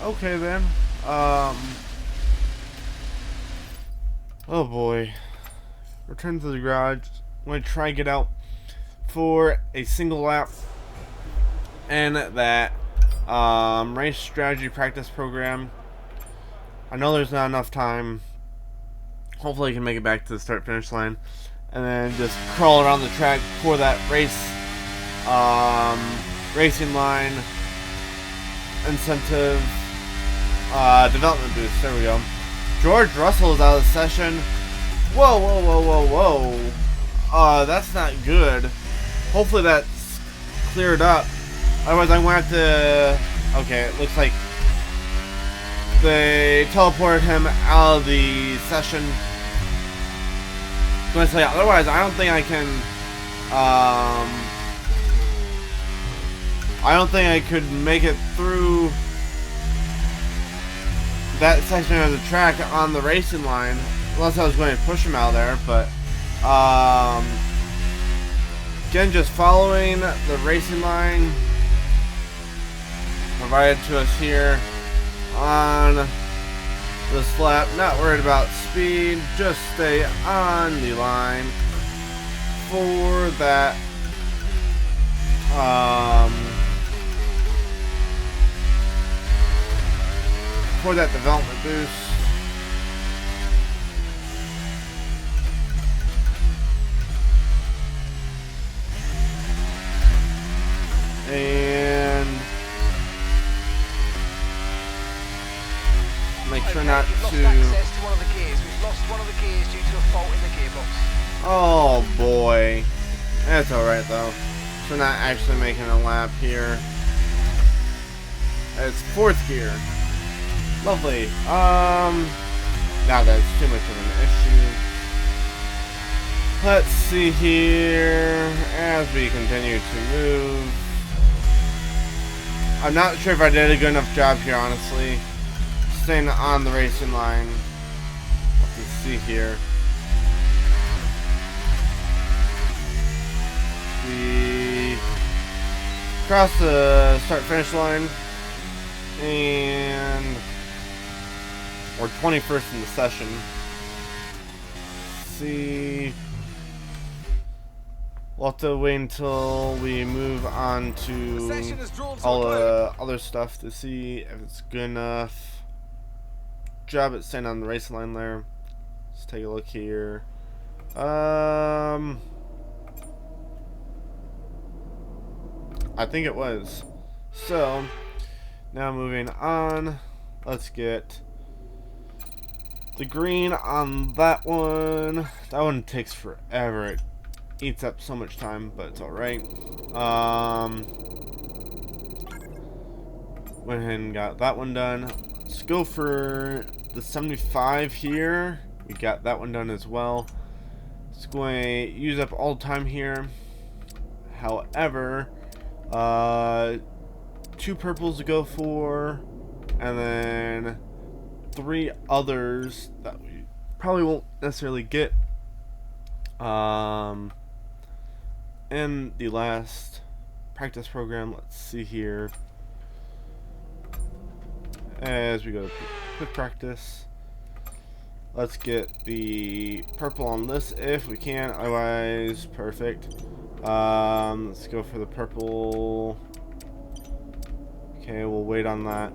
A: Okay then. Oh boy. Return to the garage. I'm going to try and get out for a single lap and that race strategy practice program. I know there's not enough time. Hopefully I can make it back to the start finish line and then just crawl around the track for that race racing line incentive development boost. There we go. George Russell is out of the session. Whoa, whoa, whoa, whoa, whoa. That's not good. Hopefully that's cleared up. Otherwise I'm going to have to... Okay, it looks like they teleported him out of the session. I'm going to say, otherwise I don't think I can... I don't think I could make it through that section of the track on the racing line unless I was going to push him out of there, but again, just following the racing line provided to us here on this lap. Not worried about speed, just stay on the line for that development boost. And make sure not to...
C: We've lost access to one of the gears. We've lost one of the gears due to a fault in the gearbox.
A: Oh boy. That's alright though. We're not actually making a lap here. It's fourth gear. Lovely. Now that's too much of an issue. Let's see here as we continue to move. I'm not sure if I did a good enough job here, honestly. Staying on the racing line. Let's see here. We cross the start-finish line, and we're 21st in the session. Let's see. We'll have to wait until we move on to all the other stuff to see if it's good enough. Job at staying on the racing line there. Let's take a look here. I think it was. So, now moving on. Let's get the green on that one. That one takes forever. It eats up so much time, but it's alright. Went ahead and got that one done. Let's go for the 75 here. We got that one done as well. It's going to use up all the time here. However, 2 purples to go for, and then 3 others that we probably won't necessarily get in the last practice program. Let's see here as we go to quick practice. Let's get the purple on this if we can, otherwise perfect. Let's go for the purple. Okay, we'll wait on that.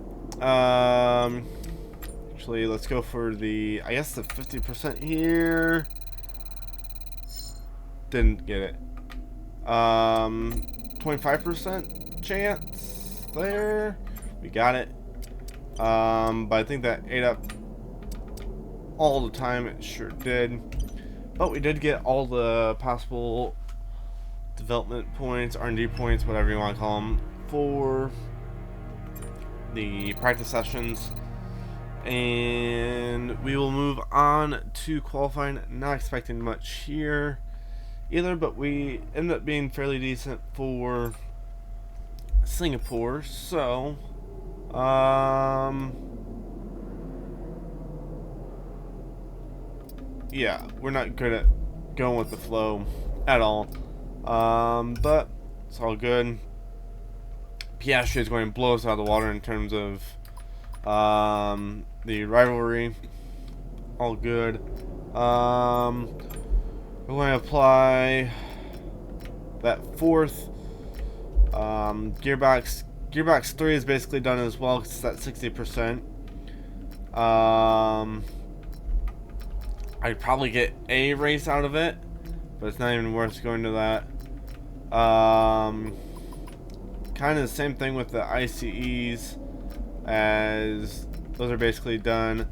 A: Actually, let's go for the, I guess the 50% here. Didn't get it. 25% chance there. we got it. But I think that ate up all the time. It sure did. But we did get all the possible development points, R&D points, whatever you want to call them, for the practice sessions. And we will move on to qualifying. Not expecting much here either, but we ended up being fairly decent for Singapore. So, yeah, we're not good at going with the flow at all. But it's all good. Piastri is going to blow us out of the water in terms of the rivalry. All good. We're going to apply that fourth gearbox. Gearbox 3 is basically done as well because it's at 60%. I'd probably get a race out of it, but it's not even worth going to that. Kind of the same thing with the ICEs, as those are basically done.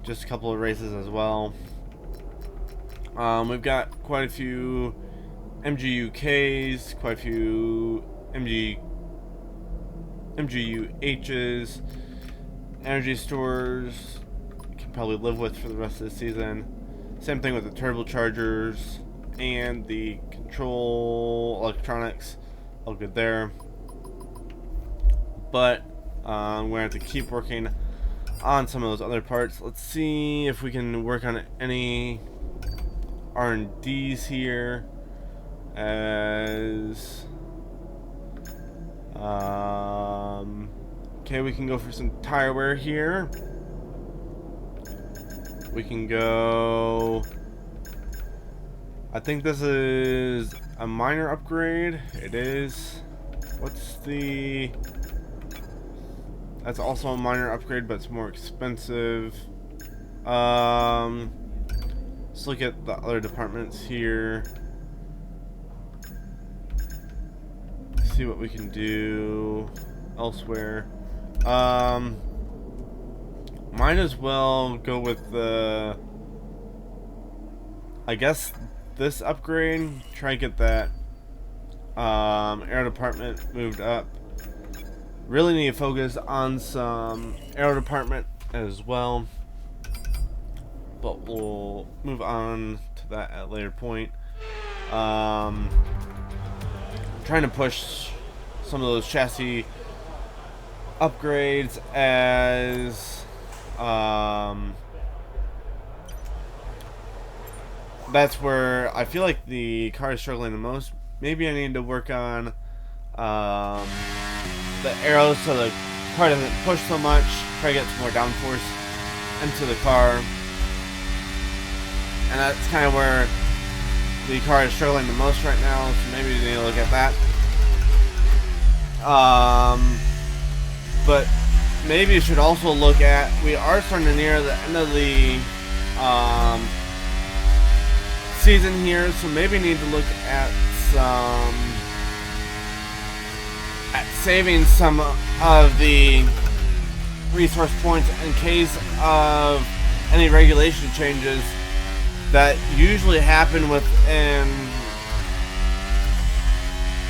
A: Just a couple of races as well. We've got quite a few MGUKs, quite a few MGUHs, energy stores. Can probably live with for the rest of the season. Same thing with the turbochargers and the control electronics. All good there. But we're going to have to keep working on some of those other parts. Let's see if we can work on any R&Ds here. As okay, we can go for some tire wear here. We can go, I think this is a minor upgrade. It is. What's the, that's also a minor upgrade, but it's more expensive. Let's look at the other departments here. See what we can do elsewhere. Might as well go with the, I guess, this upgrade. Try and get that air department moved up. Really need to focus on some aero department as well, but we'll move on to that at a later point. Trying to push some of those chassis upgrades, as that's where I feel like the car is struggling the most. Maybe I need to work on the arrows so the car doesn't push so much. Try to get some more downforce into the car, and that's kind of where the car is struggling the most right now. So maybe we need to look at that. But maybe you should also look at, we are starting to near the end of the season here, so maybe need to look at some, saving some of the resource points in case of any regulation changes that usually happen within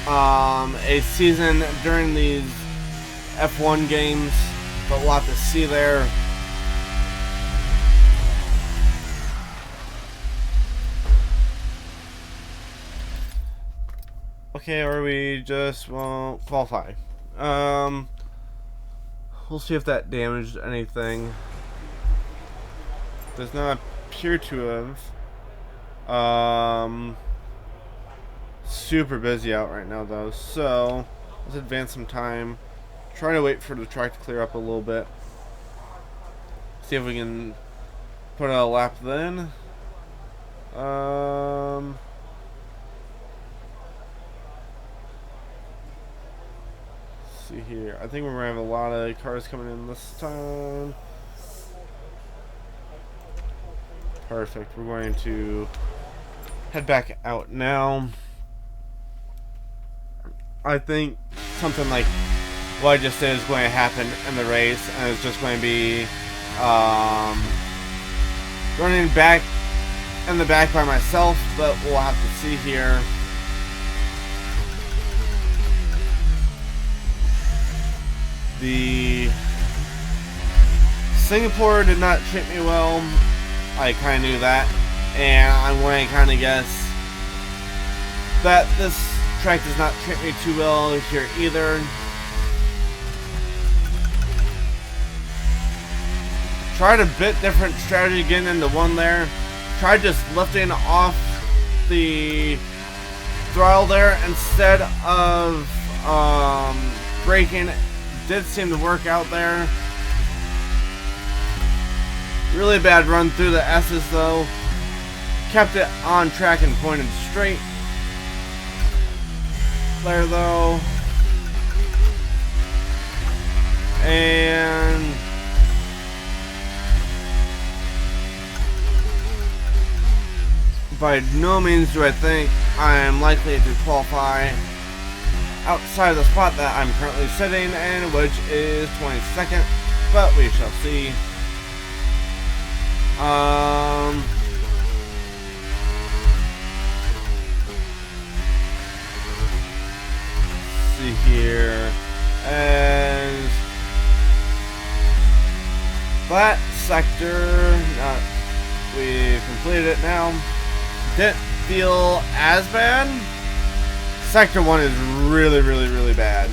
A: a season during these F1 games, but we'll have to see there. Okay, or we just won't qualify. We'll see if that damaged anything. Does not appear to have. Super busy out right now though, so let's advance some time. Trying to wait for the track to clear up a little bit. See if we can put a lap then. Let's see here. I think we're gonna have a lot of cars coming in this time. Perfect. We're going to head back out now. I think something like what I just did is going to happen in the race, and it's just going to be running back in the back by myself, but we'll have to see here. The Singapore did not treat me well. I kind of knew that, and I'm going to kind of guess that this track does not treat me too well here either. Tried a bit different strategy getting into one there. Tried just lifting off the throttle there instead of braking. Did seem to work out there. Really bad run through the S's though. Kept it on track and pointed straight there though. And by no means do I think I am likely to qualify outside of the spot that I'm currently sitting in, which is 22nd, but we shall see. See here, and that sector, we've completed it now. Didn't feel as bad. Sector 1 is really, really, really bad.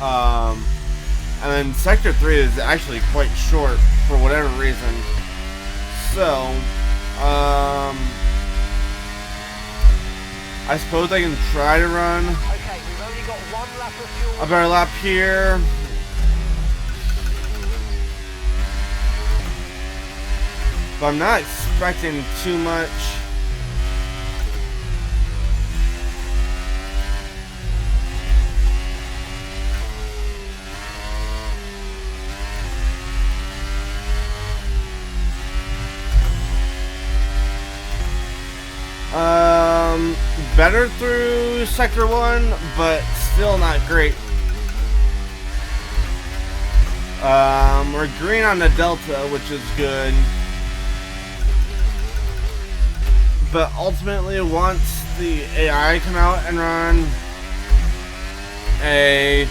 A: And then Sector 3 is actually quite short for whatever reason. So, I suppose I can try to run
C: Okay, we've only got 1 lap of fuel.
A: a better lap here. But I'm not expecting too much. Better through Sector 1, but still not great. We're green on the Delta, which is good. But ultimately, once the AI come out and run a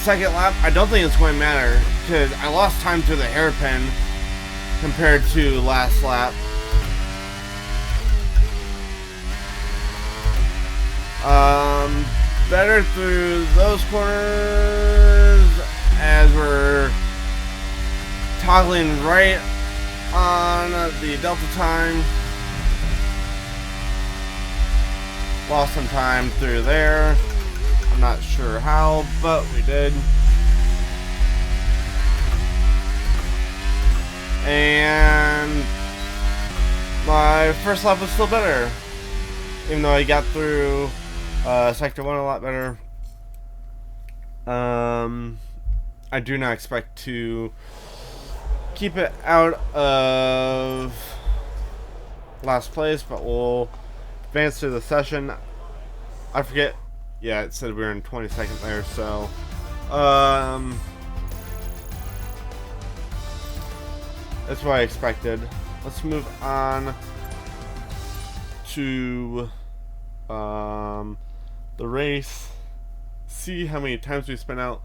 A: second lap, I don't think it's going to matter, because I lost time to the hairpin compared to last lap. Better through those corners as we're toggling right on the Delta time. Lost some time through there. I'm not sure how, but we did. And my first lap was still better, even though I got through Sector 1 a lot better. I do not expect to keep it out of last place, but we'll advance through the session. I forget. Yeah, it said we were in 22nd there, so that's what I expected. Let's move on to the race. See how many times we spin out,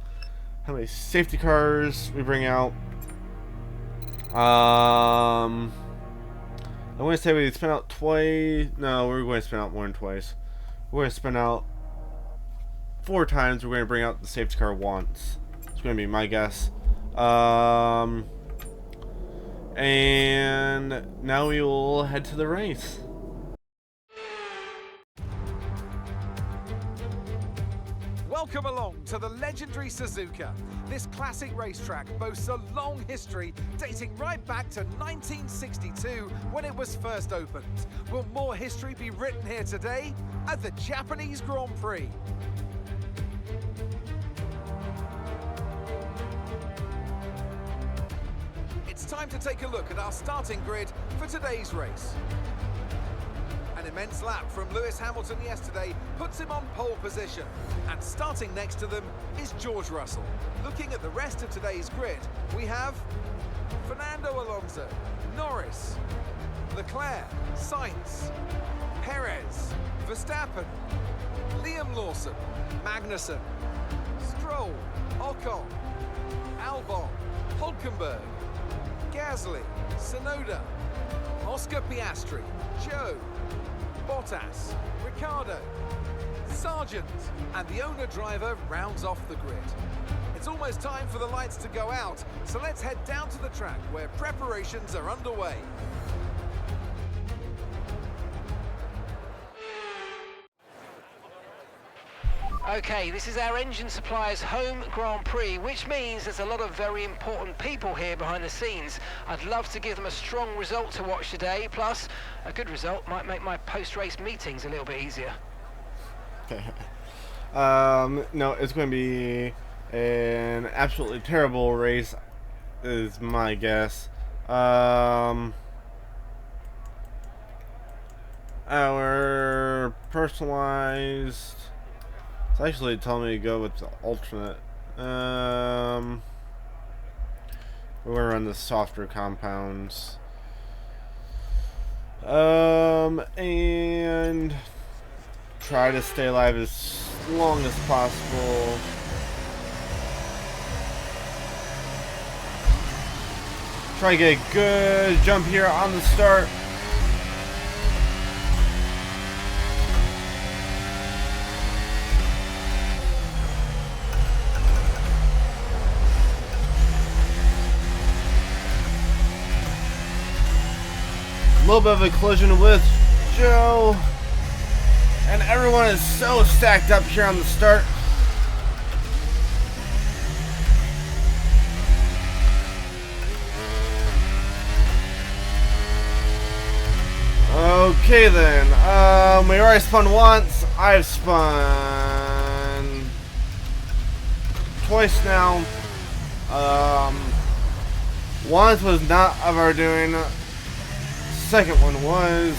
A: how many safety cars we bring out. I'm going to say we spin out twice. No, we're going to spin out more than twice. We're going to spin out 4 times. We're going to bring out the safety car once. It's going to be my guess. And now we will head to the race.
D: Welcome along to the legendary Suzuka. This classic racetrack boasts a long history dating right back to 1962 when it was first opened. Will more history be written here today at the Japanese Grand Prix? It's time to take a look at our starting grid for today's race. And immense lap from Lewis Hamilton yesterday puts him on pole position. And starting next to them is George Russell. Looking at the rest of today's grid, we have Fernando Alonso, Norris, Leclerc, Sainz, Perez, Verstappen, Liam Lawson, Magnussen, Stroll, Ocon, Albon, Hulkenberg, Gasly, Tsunoda, Oscar Piastri, Joe, Bottas, Ricciardo, Sargent, and the owner driver rounds off the grid. It's almost time for the lights to go out, so let's head down to the track where preparations are underway.
C: Okay, this is our engine supplier's home Grand Prix, which means there's a lot of very important people here behind the scenes. I'd love to give them a strong result to watch today, plus a good result might make my post-race meetings a little bit easier.
A: Okay. No, it's going to be an absolutely terrible race, is my guess. Our personalized... It's actually telling me to go with the alternate. We're going to run the softer compounds. And try to stay alive as long as possible. Try to get a good jump here on the start. A little bit of a collision with Joe, and everyone is so stacked up here on the start. Okay then, we already spun once. I've spun twice now. Once was not of our doing. Second one was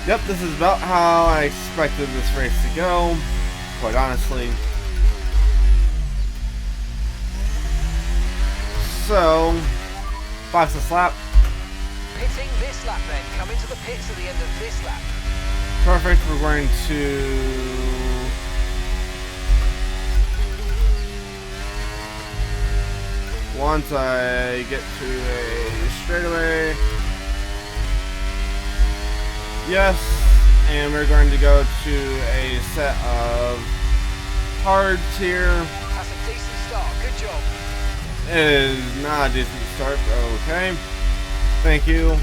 A: yep, this is about how I expected this race to go, quite honestly. So, fastest lap.
C: Pitting this lap then, coming to the pits at the end of this lap.
A: Perfect, we're going to once I get to a straightaway, yes, and we're going to go to a set of hards here.
C: That's a decent start, good job.
A: It is not a decent start, but okay. Thank you.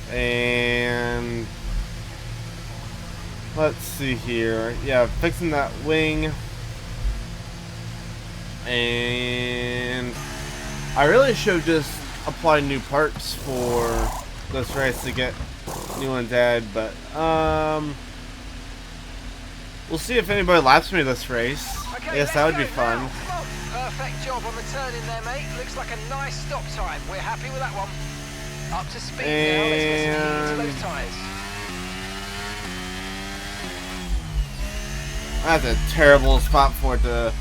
A: And let's see here. Yeah, fixing that wing. And I really should just apply new parts for this race to get new ones added, but we'll see if anybody laps me this race.
C: Okay,
A: I guess that would be fun.
C: Now. Perfect job on the turn in there, mate. Looks like a nice stop time. We're happy with that one. Up to speed now, let's get some heat into those tyres.
A: That's a terrible spot for it to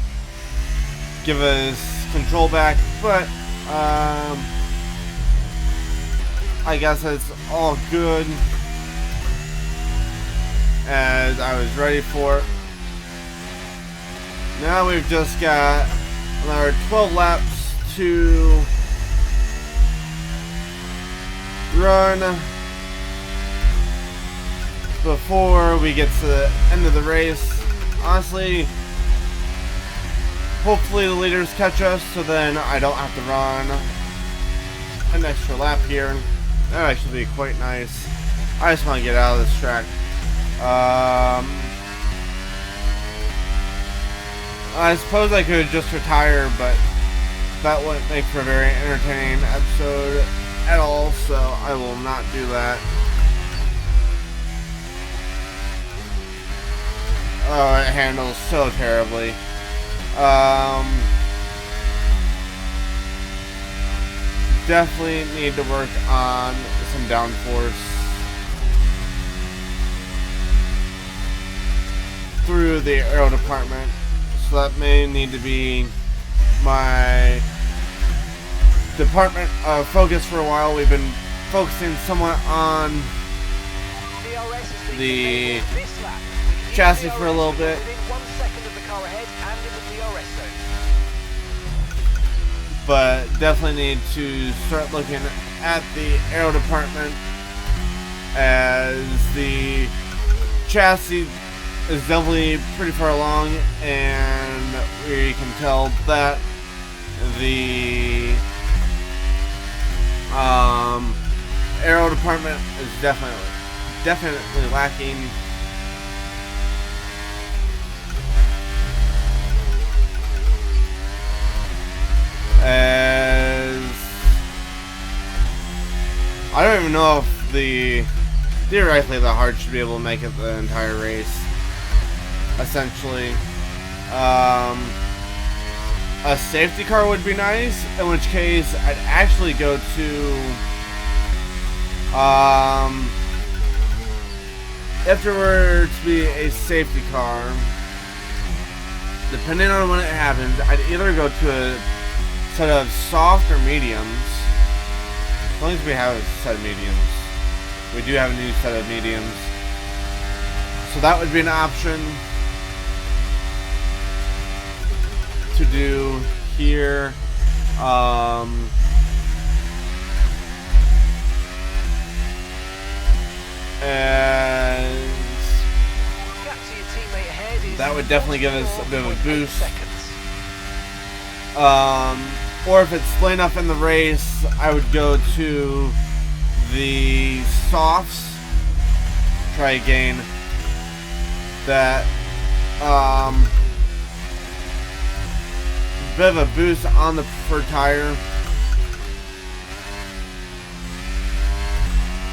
A: give us control back, but I guess it's all good, as I was ready for it. Now we've just got another 12 laps to run before we get to the end of the race. Honestly, hopefully the leaders catch us, so then I don't have to run an extra lap here. That would actually be quite nice. I just want to get out of this track. I suppose I could just retire, but that wouldn't make for a very entertaining episode. at all, so I will not do that. Oh, it handles so terribly. Definitely need to work on some downforce through the aero department, so that may need to be my department of focus for a while. We've been focusing somewhat on the chassis for a little bit, but definitely need to start looking at the aero department, as the chassis is definitely pretty far along, and we can tell that the aero department is definitely lacking. As I don't even know if theoretically the hard should be able to make it the entire race. Essentially, a safety car would be nice, in which case I'd actually go to if there were to be a safety car, depending on when it happens, I'd either go to a set of soft or mediums. As long as we have a set of mediums. We do have a new set of mediums. So that would be an option to do here. And that would definitely give us a bit of a boost. Or if it's late enough in the race, I would go to the softs, try to gain that bit of a boost on the preferred tire.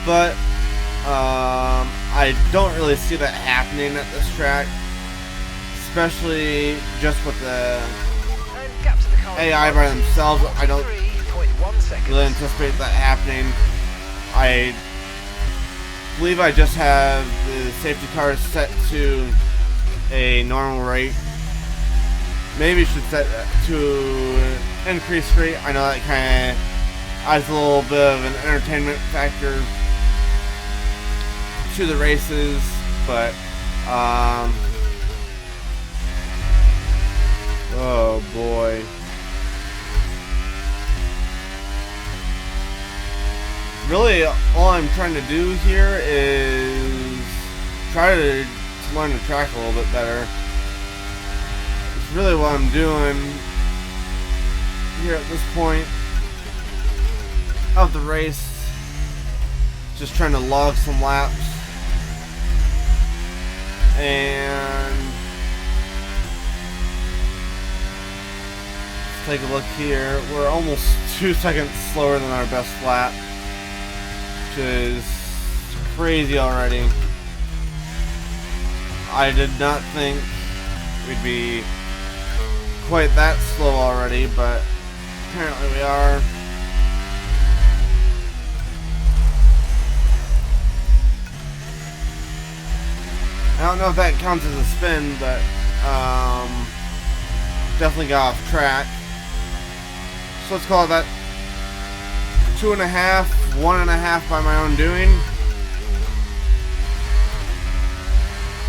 A: But I don't really see that happening at this track, especially just with the AI by themselves. I don't really anticipate that happening. I believe I just have the safety cars set to a normal rate. Maybe should set to an increased rate. I know that kind of adds a little bit of an entertainment factor to the races, but oh boy. Really, all I'm trying to do here is try to learn the track a little bit better. It's really what I'm doing here at this point of the race. Just trying to log some laps. And let's take a look here. We're almost 2 seconds slower than our best lap, which is crazy already. I did not think we'd be quite that slow already, but apparently we are. I don't know if that counts as a spin, but definitely got off track. So let's call that 2.5, 1.5 by my own doing.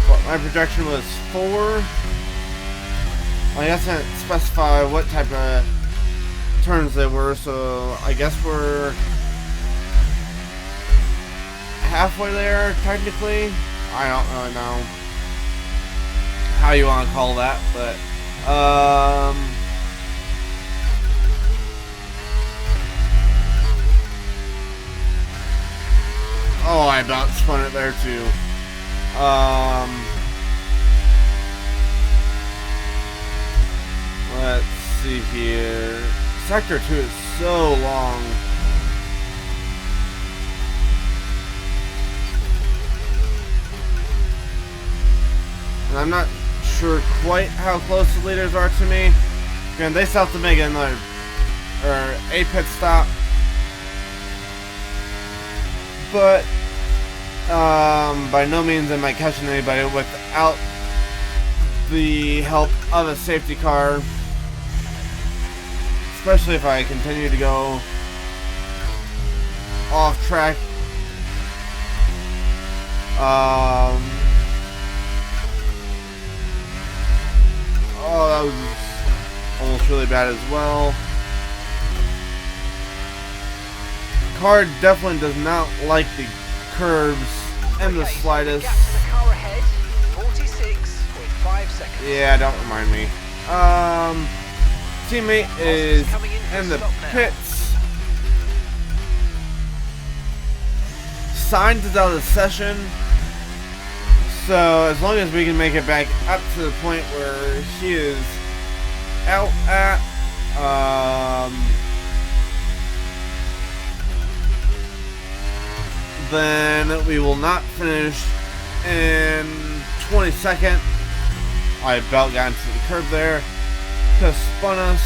A: But my projection was 4. Well, I guess I didn't specify what type of turns they were, so I guess we're halfway there, technically. I don't really know how you want to call that, but oh, I about spun it there too. Let's see here. Sector 2 is so long. I'm not sure quite how close the leaders are to me. Again, they still have to make another or a pit stop, but by no means am I catching anybody without the help of a safety car, especially if I continue to go off track. Oh, that was almost really bad as well. Car definitely does not like the curves in the slightest.
C: Gap to the car ahead, 46.5 seconds.
A: Yeah, don't remind me. Teammate is in the pits. Signs is out of session. So as long as we can make it back up to the point where he is out at, then we will not finish in 22nd. I about got into the curb there. Just spun us.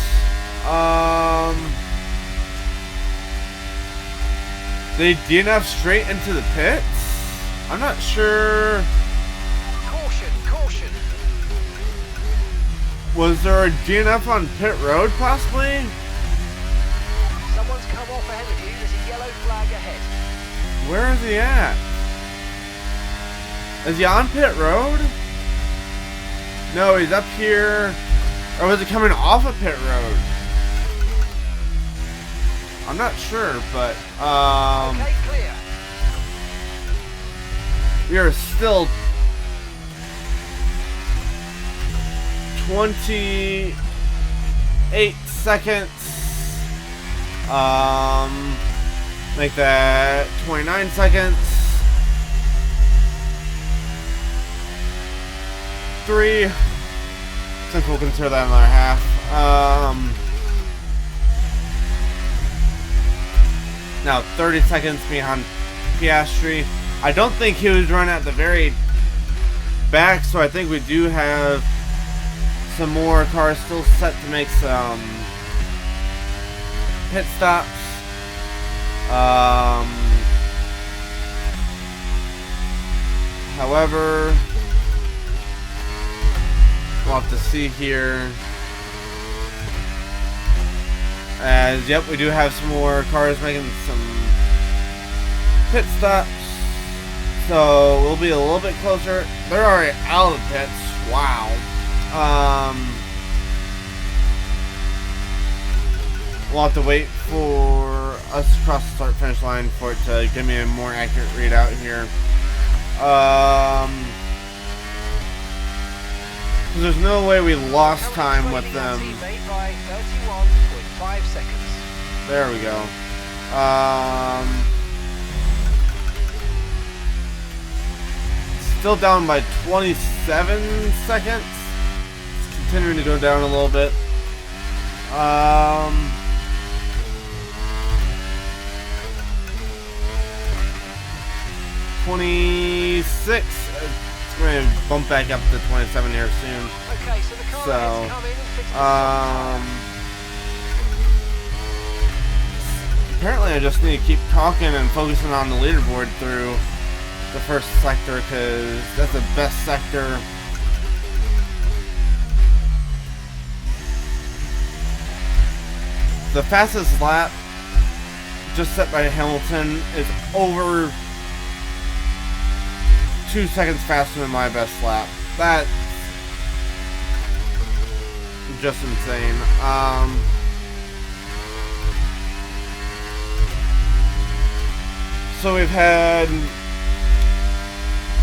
A: They DNF straight into the pits? I'm not sure.
C: Caution, caution.
A: Was there a DNF on pit road, possibly?
C: Someone's come off ahead of you. There's a yellow flag ahead.
A: Where is he at? Is he on pit road? No, he's up here. Or was he coming off of pit road? I'm not sure, but
C: Okay, clear.
A: we are still 28 seconds. Make that 29 seconds. 3. Since we'll consider that another half. Now 30 seconds behind Piastri. I don't think he was running at the very back, so I think we do have some more cars still set to make some pit stops. However, we'll have to see here. As, yep, we do have some more cars making some pit stops. So, we'll be a little bit closer. They're already out of the pits. Wow. We'll have to wait for us to cross the start-finish line for it to give me a more accurate readout here. There's no way we lost time with them.
C: By 31.5 seconds.
A: There we go. Still down by 27 seconds. It's continuing to go down a little bit. 26. It's going to bump back up to 27 here soon.
C: Okay, so the car
A: So,
C: has come in and fixed the
A: apparently I just need to keep talking and focusing on the leaderboard through the first sector, because that's the best sector. The fastest lap just set by Hamilton is over 2 seconds faster than my best lap. That's just insane. So we've had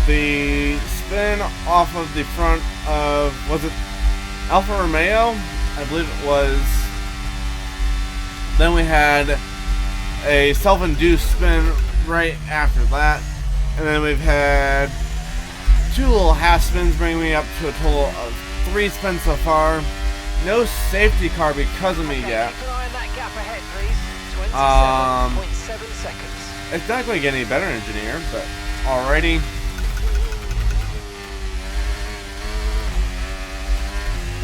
A: the spin off of the front of, was it Alfa Romeo? I believe it was. Then we had a self-induced spin right after that. And then we've had 2 little half spins, bringing me up to a total of 3 spins so far. No safety car because of me yet.
C: Keep an eye on that gap ahead, please. 27.7 seconds.
A: It's not going to get any better, engineer, but alrighty.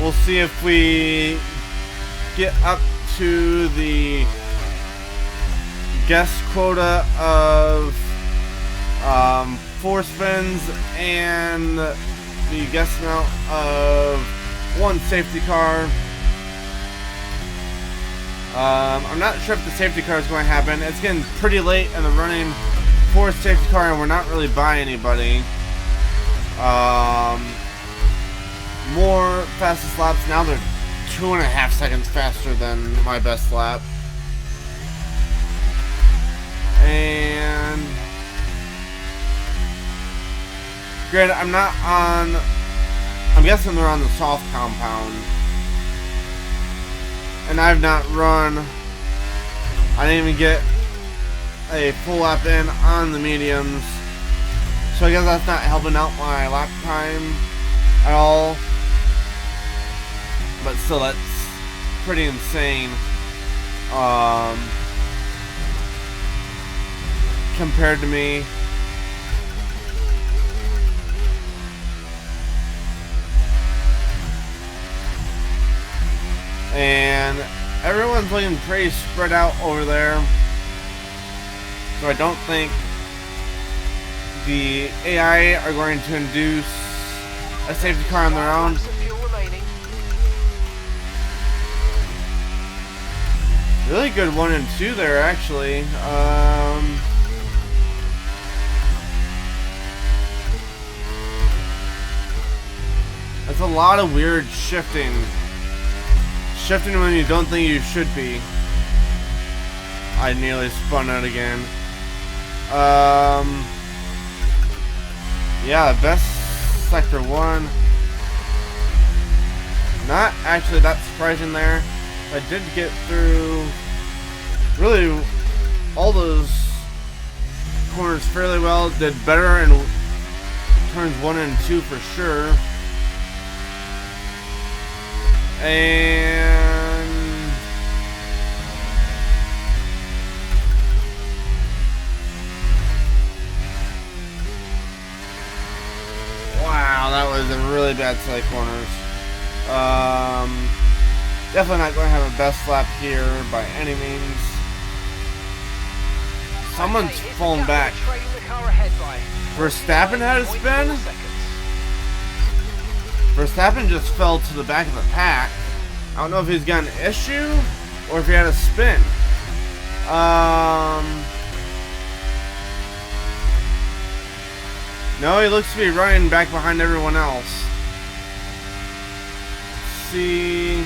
A: We'll see if we get up to the guest quota of 4 spins and the guest amount of 1 safety car. I'm not sure if the safety car is going to happen. It's getting pretty late in the running for a safety car, and we're not really by anybody. More fastest laps now. They're 2.5 seconds faster than my best lap. And granted, I'm guessing they're on the soft compound. And I've not run. I didn't even get a full lap in on the mediums. So I guess that's not helping out my lap time at all. But still, that's pretty insane. Compared to me. And everyone's looking pretty spread out over there. So I don't think the AI are going to induce a safety car on their own. Really good 1 and 2 there, actually. That's a lot of weird shifting. Shifting when you don't think you should be. I nearly spun out again. Yeah, best sector 1. Not actually that surprising there. I did get through really all those corners fairly well. Did better in turns 1 and 2 for sure. And wow, that was a really bad side corners. Definitely not going to have a best lap here by any means. Someone's fallen back. Verstappen had a spin. Verstappen just fell to the back of the pack. I don't know if he's got an issue or if he had a spin. No, he looks to be running back behind everyone else. Let's see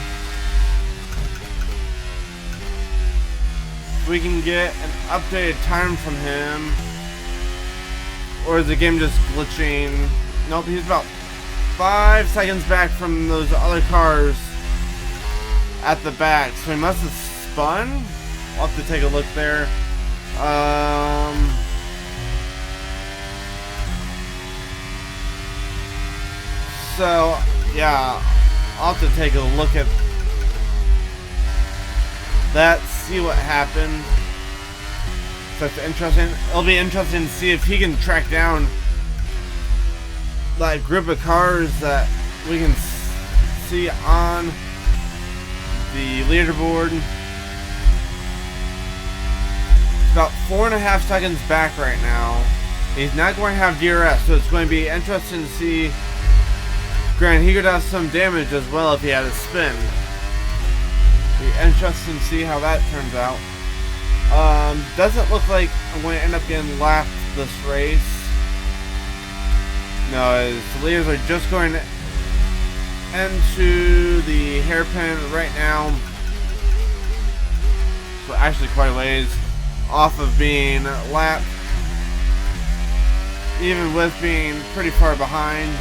A: if we can get an updated time from him. Or is the game just glitching? Nope, he's about 5 seconds back from those other cars at the back. So he must have spun. I'll have to take a look there. So, yeah, I'll have to take a look at that, see what happened. So it's interesting. It'll be interesting to see if he can track down that group of cars that we can see on the leaderboard. It's about 4.5 seconds back right now. He's not going to have DRS, so it's going to be interesting to see. Granted, he could have some damage as well if he had a spin. Be interesting to see how that turns out. Doesn't look like I'm going to end up getting lapped this race. No, the leaders are just going into the hairpin right now. So actually quite a ways off of being lapped, even with being pretty far behind.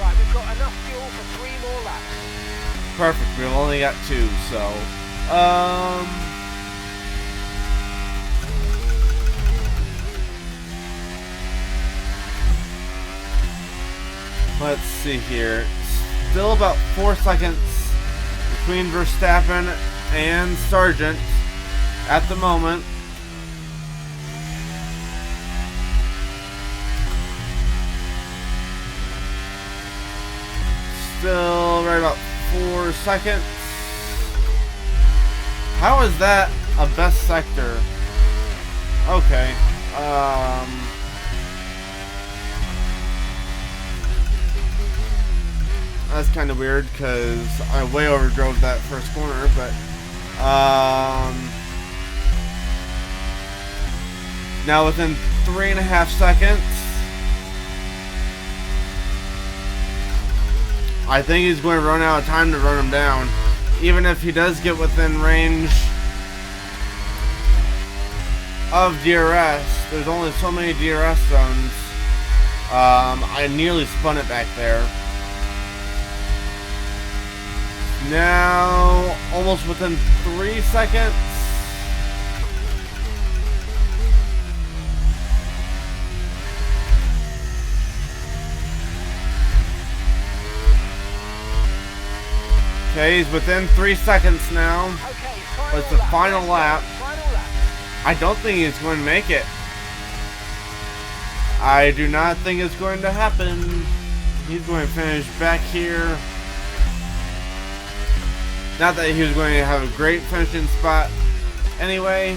C: Right, we've got enough fuel for 3 more laps.
A: Perfect, we've only got 2, so let's see here. Still about 4 seconds between Verstappen and Sargent at the moment. Still right about 4 seconds. How is that a best sector? Okay. That's kind of weird because I way overdrove that first corner, but now within 3.5 seconds, I think he's going to run out of time to run him down. Even if he does get within range of DRS, there's only so many DRS zones. I nearly spun it back there. Now, almost within 3 seconds. Okay, he's within 3 seconds now. It's the final lap. I don't think he's going to make it. I do not think it's going to happen. He's going to finish back here. Not that he was going to have a great finishing spot anyway.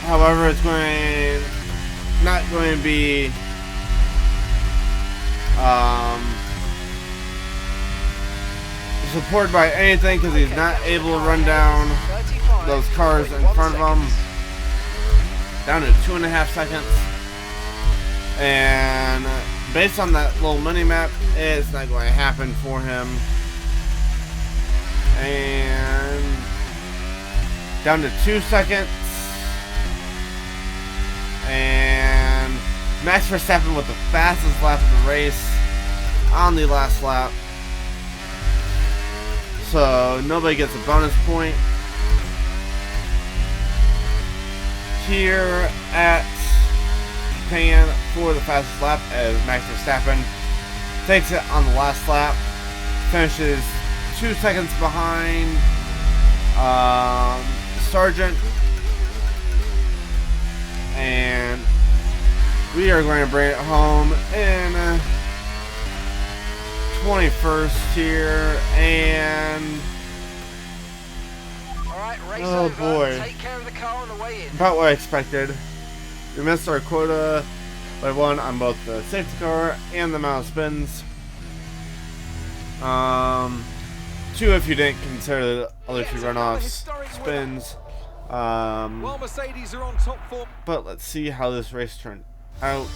A: However, it's not going to be supported by anything because he's not able to run down those cars in front of him. Down to 2.5 seconds. And based on that little mini map, it's not going to happen for him. And down to 2 seconds. And Max Verstappen with the fastest lap of the race on the last lap. So nobody gets a bonus point. Here at Japan for the fastest lap as Max Verstappen takes it on the last lap. Finishes 2 seconds behind Sargent. And we are going to bring it home in 21st here, and oh boy,
C: take care of the car on the way in.
A: About what I expected. We missed our quota by 1 on both the safety car and the amount of spins. 2 if you didn't consider the other 2 runoffs spins.
D: Well, Mercedes are on top form.
A: But let's see how this race turned out.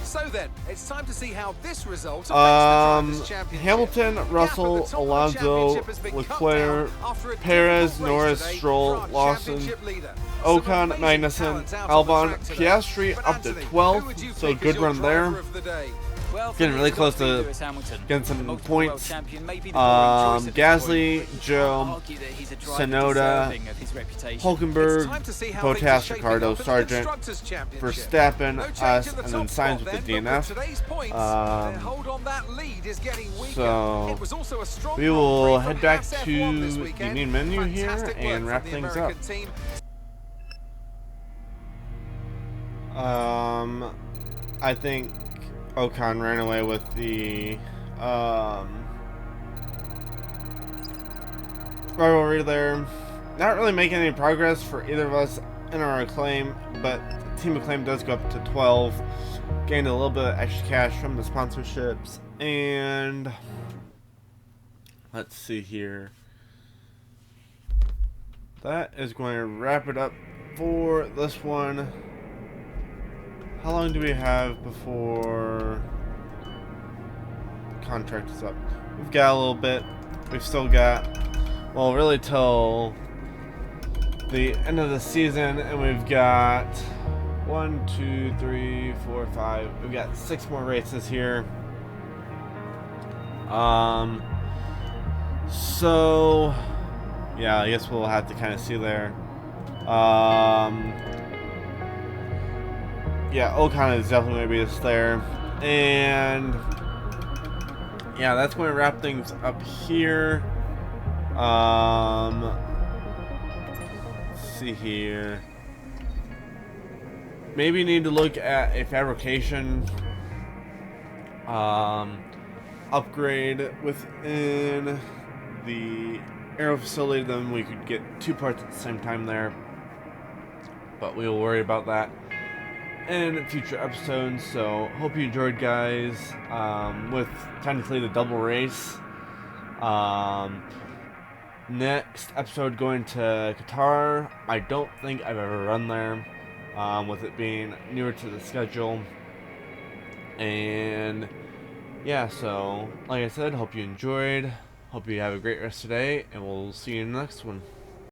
D: So then, it's time to see how this result affects the Drivers' Championship.
A: Hamilton, Russell, Alonso, Leclerc, Perez, Norris, Stroll, Lawson, Ocon, Magnussen, Albon, Piastri up to 12, so good run there. Getting really close to getting some points. Gasly, Joe, Tsunoda, Hulkenberg, Bottas, Ricardo, Sargent, Verstappen, us, and then Sainz with the DNF. So we will head back to the main menu here and wrap things up. I think Ocon ran away with the rivalry there. Not really making any progress for either of us in our acclaim, but Team Acclaim does go up to 12. Gained a little bit of extra cash from the sponsorships. And let's see here. That is going to wrap it up for this one. How long do we have before contract is up? We've got a little bit. We've still got, well, really till the end of the season, and we've got 1, 2, 3, 4, 5. We've got 6 more races here. So yeah, I guess we'll have to kind of see there. Yeah, Ocon is definitely going to be a Slayer. And yeah, that's going to wrap things up here. Let's see here. maybe need to look at a fabrication upgrade within the aero facility. Then we could get 2 parts at the same time there, but we will worry about that in future episodes. So hope you enjoyed, guys, with technically the double race. Next episode going to Qatar. I don't think I've ever run there, with it being newer to the schedule. And yeah, so like I said, hope you enjoyed. Hope you have a great rest of the day, and we'll see you in the next one.